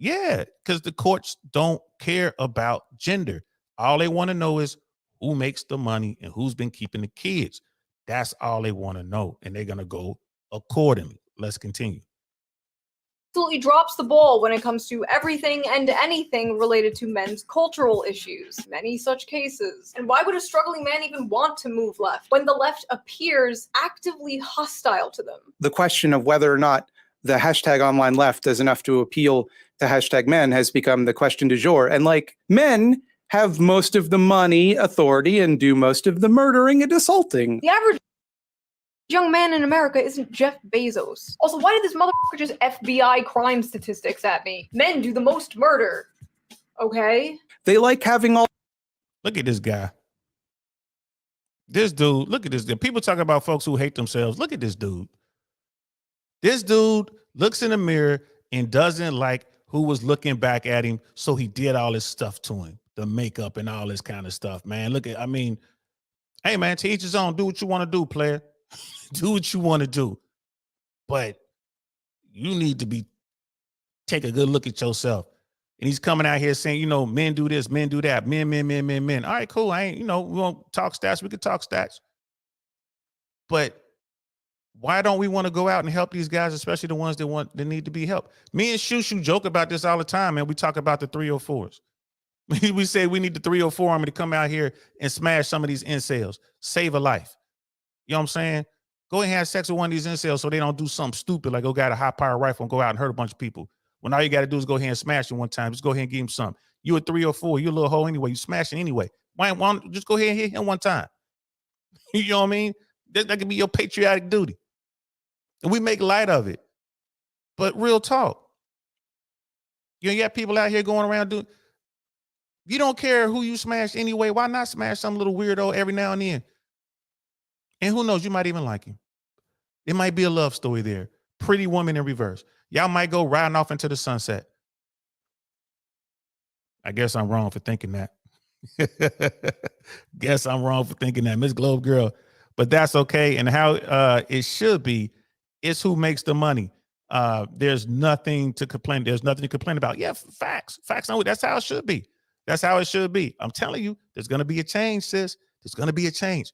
Yeah, because the courts don't care about gender. All they want to know is who makes the money and who's been keeping the kids. That's all they want to know, and they're going to go accordingly. Let's continue. absolutely drops the ball when it comes to everything and anything related to men's cultural issues. Many such cases. And why would a struggling man even want to move left when the left appears actively hostile to them? The question of whether or not the hashtag online left does enough to appeal to hashtag men has become the question du jour. And like, men have most of the money, authority, and do most of the murdering and assaulting. The average young man in America isn't Jeff Bezos. Also, why did this motherfucker just FBI crime statistics at me? Men do the most murder. Okay? They like having all... Look at this guy. This dude, look at this. People talk about folks who hate themselves. Look at this dude. This dude looks in the mirror and doesn't like who was looking back at him, so he did all this stuff to him, the makeup and all this kind of stuff, man. Hey, man, to each his own. Do what you want to do, player. Do what you want to do. But you need to take a good look at yourself. And he's coming out here saying, men do this, men do that, men. All right, cool. We won't talk stats. We could talk stats. But why don't we want to go out and help these guys, especially the ones that need to be helped? Me and Shoo joke about this all the time, man. We talk about the 304s. We say we need the 304 army to come out here and smash some of these incels, save a life. You know what I'm saying? Go ahead and have sex with one of these incels so they don't do something stupid like go get a high-power rifle and go out and hurt a bunch of people. When all you got to do is go ahead and smash him one time. Just go ahead and give him something. You a 304, you a little hoe anyway. You smashing anyway. Why don't just go ahead and hit him one time? You know what I mean? That could be your patriotic duty. And we make light of it. But real talk, you got people out here going around doing, you don't care who you smash anyway. Why not smash some little weirdo every now and then? And who knows, you might even like him. It might be a love story there. Pretty Woman in Reverse. Y'all might go riding off into the sunset. I guess I'm wrong for thinking that. Guess I'm wrong for thinking that, Miss Globe Girl. But that's okay. And how it should be, it's who makes the money. There's nothing to complain. There's nothing to complain about. Yeah, facts. Facts. That's how it should be. That's how it should be. I'm telling you, there's going to be a change, sis. There's going to be a change.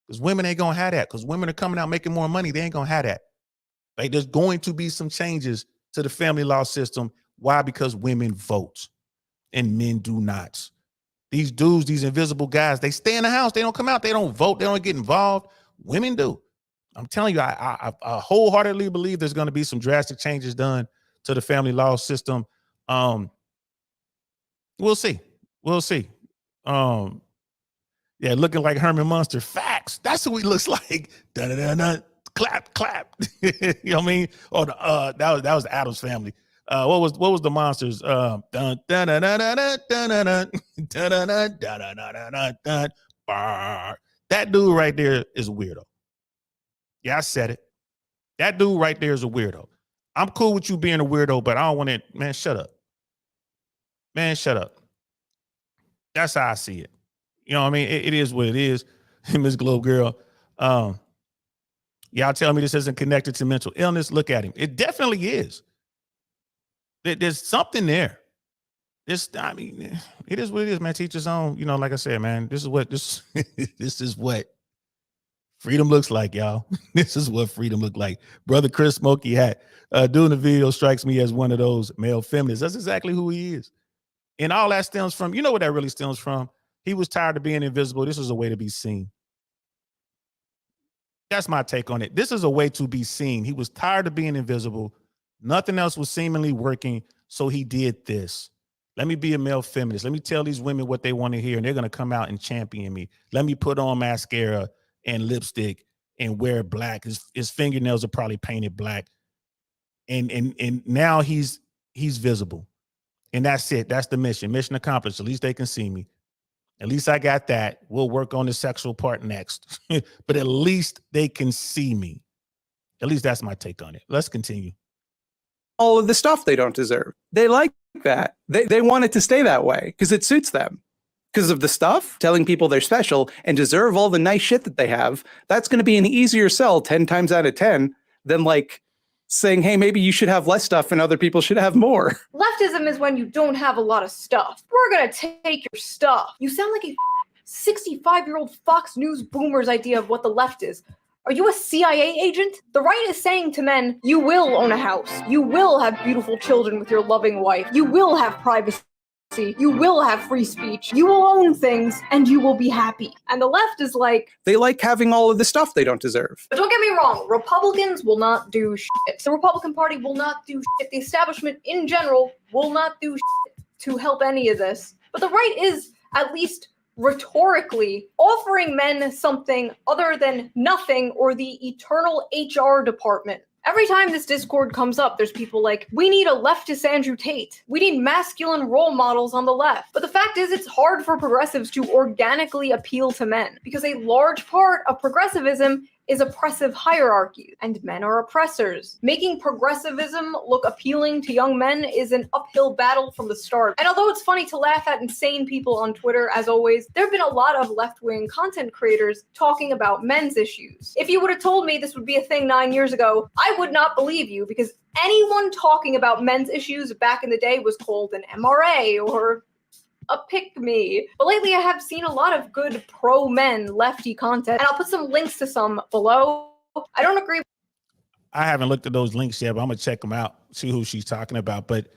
Because women ain't going to have that. Because women are coming out making more money. They ain't going to have that. Like, there's going to be some changes to the family law system. Why? Because women vote and men do not. These dudes, these invisible guys, they stay in the house. They don't come out. They don't vote. They don't get involved. Women do. I'm telling you, I wholeheartedly believe there's going to be some drastic changes done to the family law system. We'll see. We'll see. Yeah, looking like Herman Munster. Facts. That's who he looks like. Dun-dun-dun-dun. Clap, clap. You know what I mean? Or the that was the Addams Family. What was the monsters? Dun dun dun dun dun dun dun dun dun dun dun dun dun. That dude right there is a weirdo. Yeah, I said it. That dude right there is a weirdo. I'm cool with you being a weirdo, but I don't want to. Man, shut up. Man, shut up. That's how I see it. You know what I mean? It is what it is. Miss Globe Girl. Y'all tell me this isn't connected to mental illness. Look at him. It definitely is. There's something there. I mean, it is what it is, man. Teach his own. You know, like I said, man, this is what this is what freedom looks like, y'all. This is what freedom looked like. Brother Chris Smokey Hat doing the video strikes me as one of those male feminists. That's exactly who he is. And all that stems from, you know what that really stems from? He was tired of being invisible. This is a way to be seen. That's my take on it. This is a way to be seen. He was tired of being invisible. Nothing else was seemingly working. So he did this. Let me be a male feminist. Let me tell these women what they want to hear, and they're going to come out and champion me. Let me put on mascara and lipstick and wear black. His fingernails are probably painted black. And now he's visible. And that's it. That's the mission. Mission accomplished. At least they can see me. At least I got that. We'll work on the sexual part next. But at least they can see me. At least that's my take on it. Let's continue. All of the stuff they don't deserve. They like that. They want it to stay that way because it suits them. Because of the stuff, telling people they're special and deserve all the nice shit that they have, that's going to be an easier sell 10 times out of 10 than like saying, hey, maybe you should have less stuff and other people should have more. Leftism is when you don't have a lot of stuff. We're gonna take your stuff. You sound like a 65-year-old Fox News boomer's idea of what the left is. Are you a CIA agent? The right is saying to men, you will own a house. You will have beautiful children with your loving wife. You will have privacy. You will have free speech. You will own things and you will be happy. And the left is like, they like having all of the stuff they don't deserve. But don't get me wrong, Republicans will not do shit. The Republican Party will not do shit. The establishment in general will not do shit to help any of this. But the right is, at least rhetorically, offering men something other than nothing or the eternal HR department. Every time this Discord comes up, there's people like, we need a leftist Andrew Tate. We need masculine role models on the left. But the fact is, it's hard for progressives to organically appeal to men because a large part of progressivism is oppressive hierarchies, and men are oppressors. Making progressivism look appealing to young men is an uphill battle from the start. And although it's funny to laugh at insane people on Twitter, as always, there have been a lot of left-wing content creators talking about men's issues. If you would have told me this would be a thing 9 years ago, I would not believe you, because anyone talking about men's issues back in the day was called an MRA or a pick-me. But lately I have seen a lot of good pro-men lefty content, and I'll put some links to some below. I don't agree. I haven't looked at those links yet, but I'm going to check them out, see who she's talking about. But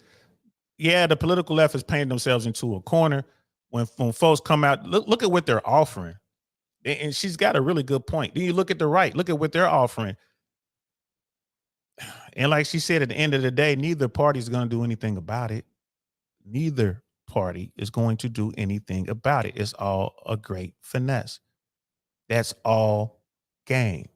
yeah, the political left has painted themselves into a corner. When folks come out, look at what they're offering. And she's got a really good point. Then you look at the right, look at what they're offering. And like she said, at the end of the day, neither party is going to do anything about it. Neither party is going to do anything about it. It's all a great finesse. That's all game.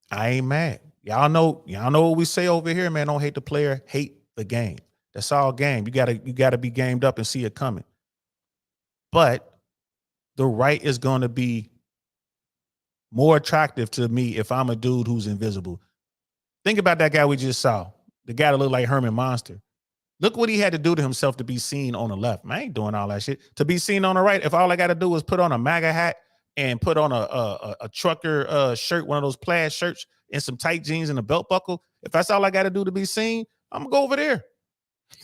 I ain't mad. Y'all know what we say over here, man. Don't hate the player, hate the game. That's all game. You gotta be gamed up and see it coming. But the right is gonna be more attractive to me if I'm a dude who's invisible. Think about that guy we just saw. The guy that looked like Herman Monster. Look what he had to do to himself to be seen on the left. Man, I ain't doing all that shit. To be seen on the right, if all I got to do is put on a MAGA hat and put on a trucker shirt, one of those plaid shirts, and some tight jeans and a belt buckle, if that's all I got to do to be seen, I'm going to go over there.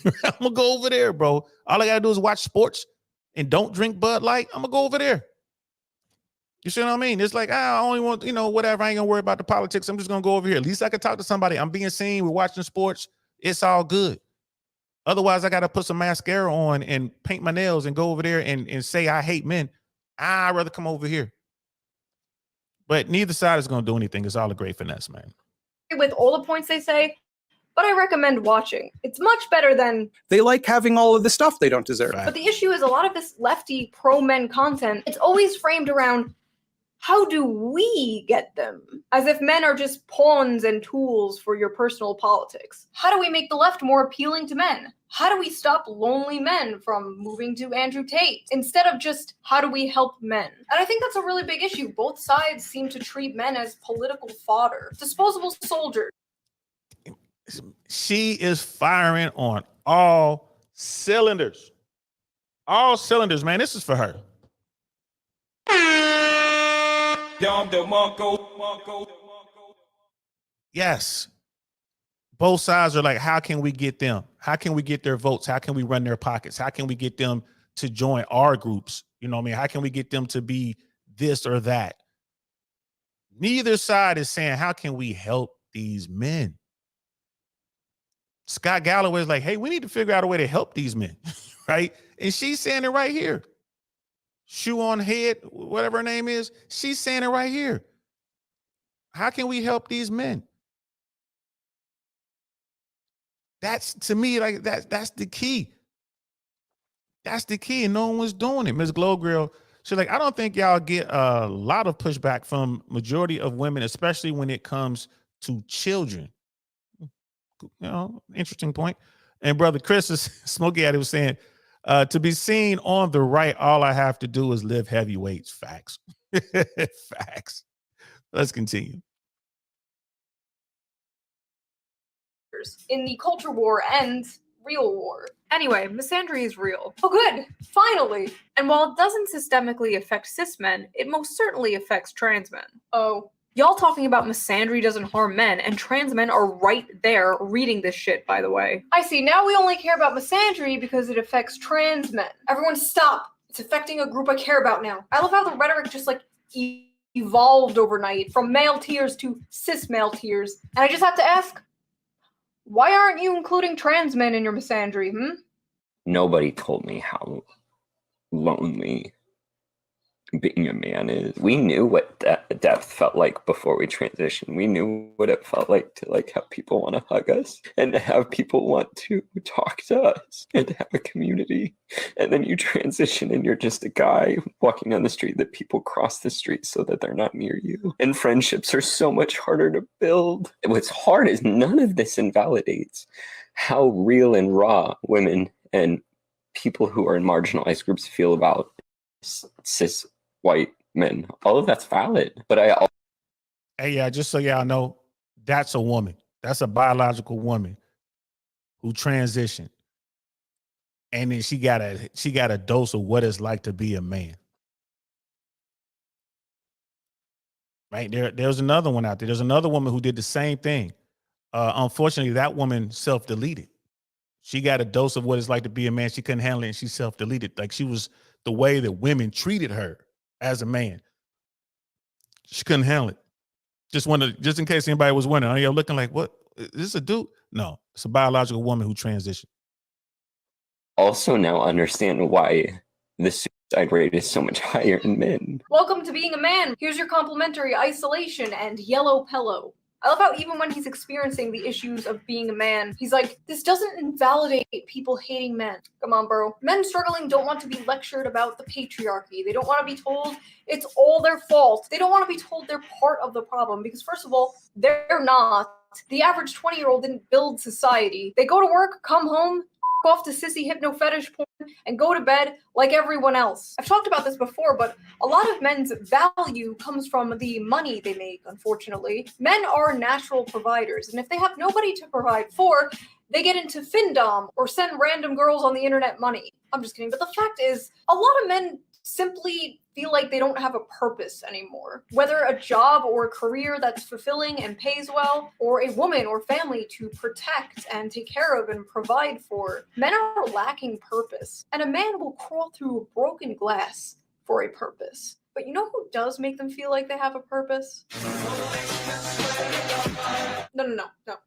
I'm going to go over there, bro. All I got to do is watch sports and don't drink Bud Light. I'm going to go over there. You see what I mean? It's like, I only want, whatever. I ain't going to worry about the politics. I'm just going to go over here. At least I can talk to somebody. I'm being seen. We're watching sports. It's all good. Otherwise, I got to put some mascara on and paint my nails and go over there and say I hate men. I'd rather come over here. But neither side is going to do anything. It's all a great finesse, man. With all the points they say, but I recommend watching. It's much better than... They like having all of the stuff they don't deserve. But the issue is a lot of this lefty pro-men content, it's always framed around how do we get them? As if men are just pawns and tools for your personal politics. How do we make the left more appealing to men? How do we stop lonely men from moving to Andrew Tate? Instead of just, how do we help men? And I think that's a really big issue. Both sides seem to treat men as political fodder. Disposable soldiers. She is firing on all cylinders. All cylinders, man. This is for her. Yes. Both sides are like, how can we get them? How can we get their votes? How can we run their pockets? How can we get them to join our groups? You know what I mean? How can we get them to be this or that? Neither side is saying, how can we help these men? Scott Galloway is like, hey, we need to figure out a way to help these men, right? And she's saying it right here. ShoeOnHead, whatever her name is, she's saying it right here. How can we help these men? That's, to me, like that's the key. That's the key, and no one was doing it. Ms. Glowgrill, she's like, I don't think y'all get a lot of pushback from majority of women, especially when it comes to children. Interesting point. And brother Chris is Smokey Addy was saying, to be seen on the right, all I have to do is live heavyweights. Facts. Facts. Let's continue. In the culture war and real war. Anyway, misandry is real. Oh good, finally! And while it doesn't systemically affect cis men, it most certainly affects trans men. Oh. Y'all talking about misandry doesn't harm men, and trans men are right there reading this shit, by the way. I see, now we only care about misandry because it affects trans men. Everyone stop! It's affecting a group I care about now. I love how the rhetoric just like evolved overnight from male tears to cis male tears. And I just have to ask, why aren't you including trans men in your misandry, Nobody told me how lonely being a man is. We knew what depth felt like before we transitioned. We knew what it felt like to have people want to hug us and to have people want to talk to us and to have a community. And then you transition and you're just a guy walking down the street that people cross the street so that they're not near you. And friendships are so much harder to build. What's hard is none of this invalidates how real and raw women and people who are in marginalized groups feel about cis white men. All of that's valid, but hey, yeah, just so y'all know, that's a woman. That's a biological woman who transitioned, and then she got a dose of what it's like to be a man. Right there's another one out there. There's another woman who did the same thing. Unfortunately, that woman self-deleted. She got a dose of what it's like to be a man. She couldn't handle it, and she self-deleted. Like, she was the way that women treated her as a man. She couldn't handle it. Just in case anybody was wondering, are you looking like, what? Is this a dude? No, it's a biological woman who transitioned. Also now understand why the suicide rate is so much higher in men. Welcome to being a man. Here's your complimentary isolation and yellow pillow. I love how even when he's experiencing the issues of being a man, he's like, this doesn't invalidate people hating men. Come on, bro. Men struggling don't want to be lectured about the patriarchy. They don't want to be told it's all their fault. They don't want to be told they're part of the problem because, first of all, they're not. The average 20-year-old didn't build society. They go to work, come home, off to sissy hypno fetish porn, and go to bed like everyone else. I've talked about this before, but a lot of men's value comes from the money they make, unfortunately. Men are natural providers, and if they have nobody to provide for, they get into findom or send random girls on the internet money. I'm just kidding, but the fact is, a lot of men simply feel like they don't have a purpose anymore. Whether a job or a career that's fulfilling and pays well, or a woman or family to protect and take care of and provide for, men are lacking purpose. And a man will crawl through broken glass for a purpose. But you know who does make them feel like they have a purpose? No,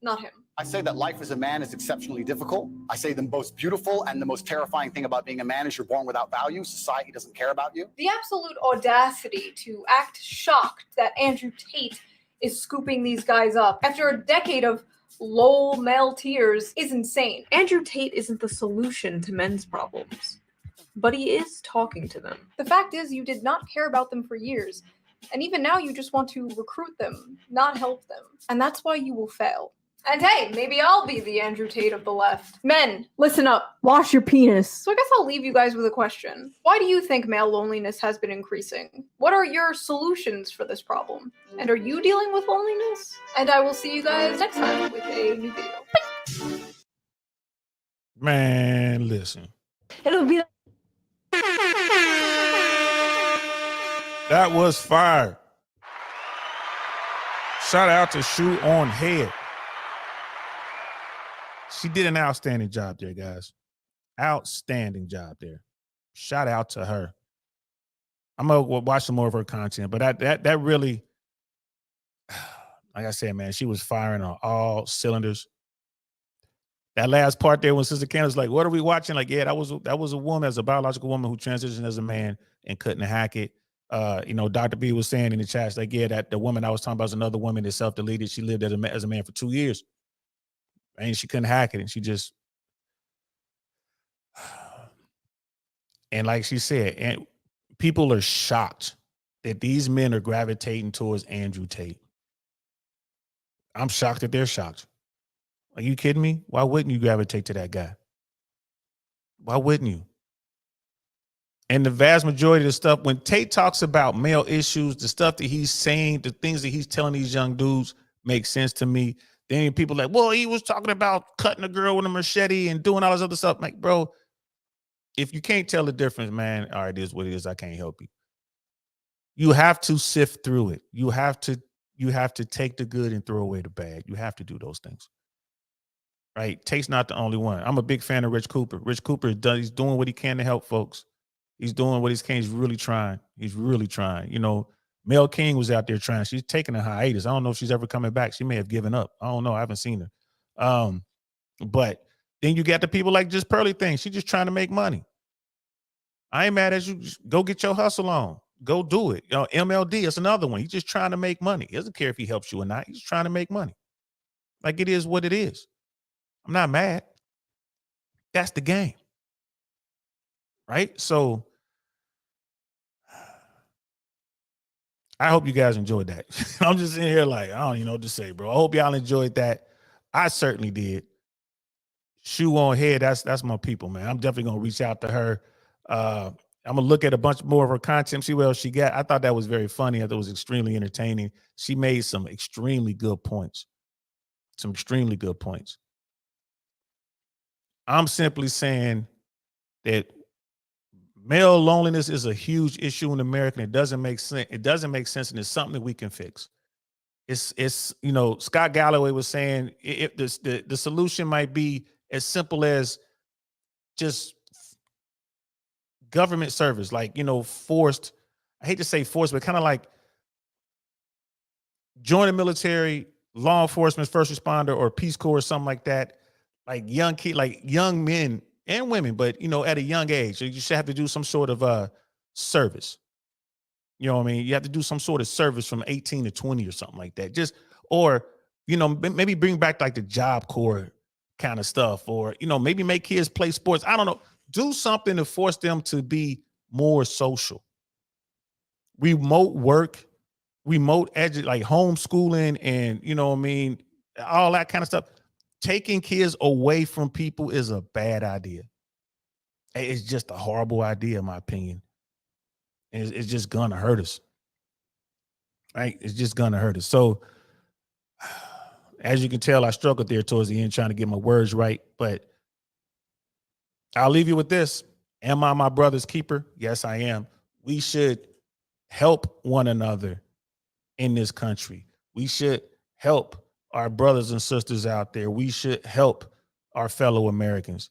not him. I say that life as a man is exceptionally difficult. I say the most beautiful and the most terrifying thing about being a man is you're born without value. Society doesn't care about you. The absolute audacity to act shocked that Andrew Tate is scooping these guys up after a decade of lol male tears is insane. Andrew Tate isn't the solution to men's problems, but he is talking to them. The fact is, you did not care about them for years, and even now you just want to recruit them, not help them. And that's why you will fail. And hey, maybe I'll be the Andrew Tate of the left. Men, listen up. Wash your penis. So I guess I'll leave you guys with a question. Why do you think male loneliness has been increasing? What are your solutions for this problem? And are you dealing with loneliness? And I will see you guys next time with a new video. Bye. Man, listen. It'll be That was fire. Shout out to ShoeOnHead. She did an outstanding job there, guys. Outstanding job there. Shout out to her. I'm gonna watch some more of her content, but that really, like I said, man, she was firing on all cylinders. That last part there when Sister Candace was like, "What are we watching?" Like, yeah, that was a woman, as a biological woman who transitioned as a man and couldn't hack it. Dr. B was saying in the chat, like, yeah, that the woman I was talking about is another woman that self-deleted. She lived as a man for 2 years. And she couldn't hack it. And she just, and like she said, and people are shocked that these men are gravitating towards Andrew Tate. I'm shocked that they're shocked. Are you kidding me? Why wouldn't you gravitate to that guy? Why wouldn't you? And the vast majority of the stuff, when Tate talks about male issues, the stuff that he's saying, the things that he's telling these young dudes make sense to me. Then people like, well, he was talking about cutting a girl with a machete and doing all this other stuff. Like, bro, if you can't tell the difference, man, all right, it is what it is. I can't help you. You have to sift through it. You have to take the good and throw away the bad. You have to do those things. Right? Tate's not the only one. I'm a big fan of Rich Cooper. Rich Cooper he's doing what he can to help folks. He's doing what he can. He's really trying. He's really trying. Mel King was out there trying. She's taking a hiatus. I don't know if she's ever coming back. She may have given up. I don't know. I haven't seen her. But then you got the people like just Pearly Thing. She's just trying to make money. I ain't mad at you. Just go get your hustle on. Go do it. MLD is another one. He's just trying to make money. He doesn't care if he helps you or not. He's trying to make money. Like, it is what it is. I'm not mad. That's the game. Right? So I hope you guys enjoyed that. I'm just in here like, I don't even know what to say, bro. I hope y'all enjoyed that. I certainly did. ShoeOnHead, that's my people, man. I'm definitely going to reach out to her. I'm going to look at a bunch more of her content, see what else she got. I thought that was very funny. I thought it was extremely entertaining. She made some extremely good points. Some extremely good points. I'm simply saying that male loneliness is a huge issue in America, and it doesn't make sense. It doesn't make sense, and it's something that we can fix. It's Scott Galloway was saying if the solution might be as simple as just government service, like forced. I hate to say forced, but kind of like join the military, law enforcement, first responder, or Peace Corps, or something like that. Like young men and women, but at a young age, you should have to do some sort of service. You know what I mean? You have to do some sort of service from 18 to 20 or something like that. Or maybe bring back like the Job Corps kind of stuff, or, maybe make kids play sports. I don't know. Do something to force them to be more social. Remote work, remote like homeschooling, and all that kind of stuff. Taking kids away from people is a bad idea. It's just a horrible idea, in my opinion. And it's just gonna hurt us. Right? It's just gonna hurt us. So as you can tell, I struggled there towards the end trying to get my words right, but I'll leave you with this. Am I my brother's keeper? Yes, I am. We should help one another in this country. We should help our brothers and sisters out there. We should help our fellow Americans.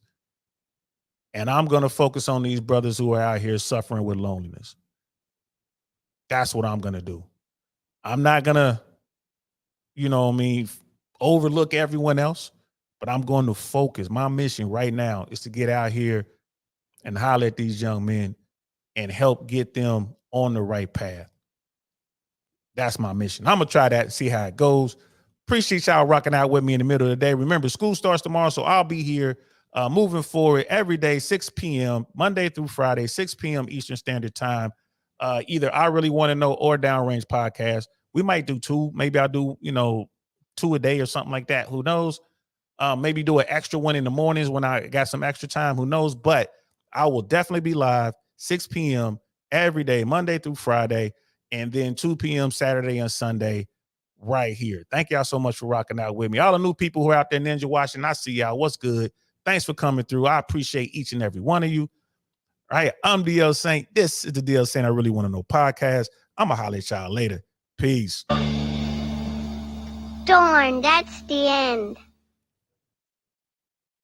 And I'm going to focus on these brothers who are out here suffering with loneliness. That's what I'm going to do. I'm not going to, overlook everyone else, but I'm going to focus. My mission right now is to get out here and holler at these young men and help get them on the right path. That's my mission. I'm going to try that and see how it goes. Appreciate y'all rocking out with me in the middle of the day. Remember, school starts tomorrow, so I'll be here moving forward every day, 6 p.m., Monday through Friday, 6 p.m. Eastern Standard Time. Either I Really Want to Know or Downrange Podcast. We might do 2. Maybe I'll do, 2 a day or something like that. Who knows? Maybe do an extra one in the mornings when I got some extra time. Who knows? But I will definitely be live 6 p.m. every day, Monday through Friday, and then 2 p.m. Saturday and Sunday right here. Thank y'all so much for rocking out with me. All the new people who are out there ninja watching, I see y'all. What's good? Thanks for coming through. I appreciate each and every one of you. All right, I'm DL Saint. This is the DL Saint I Really Want to Know podcast. I'm going to holler at y'all later. Peace. Darn, that's the end.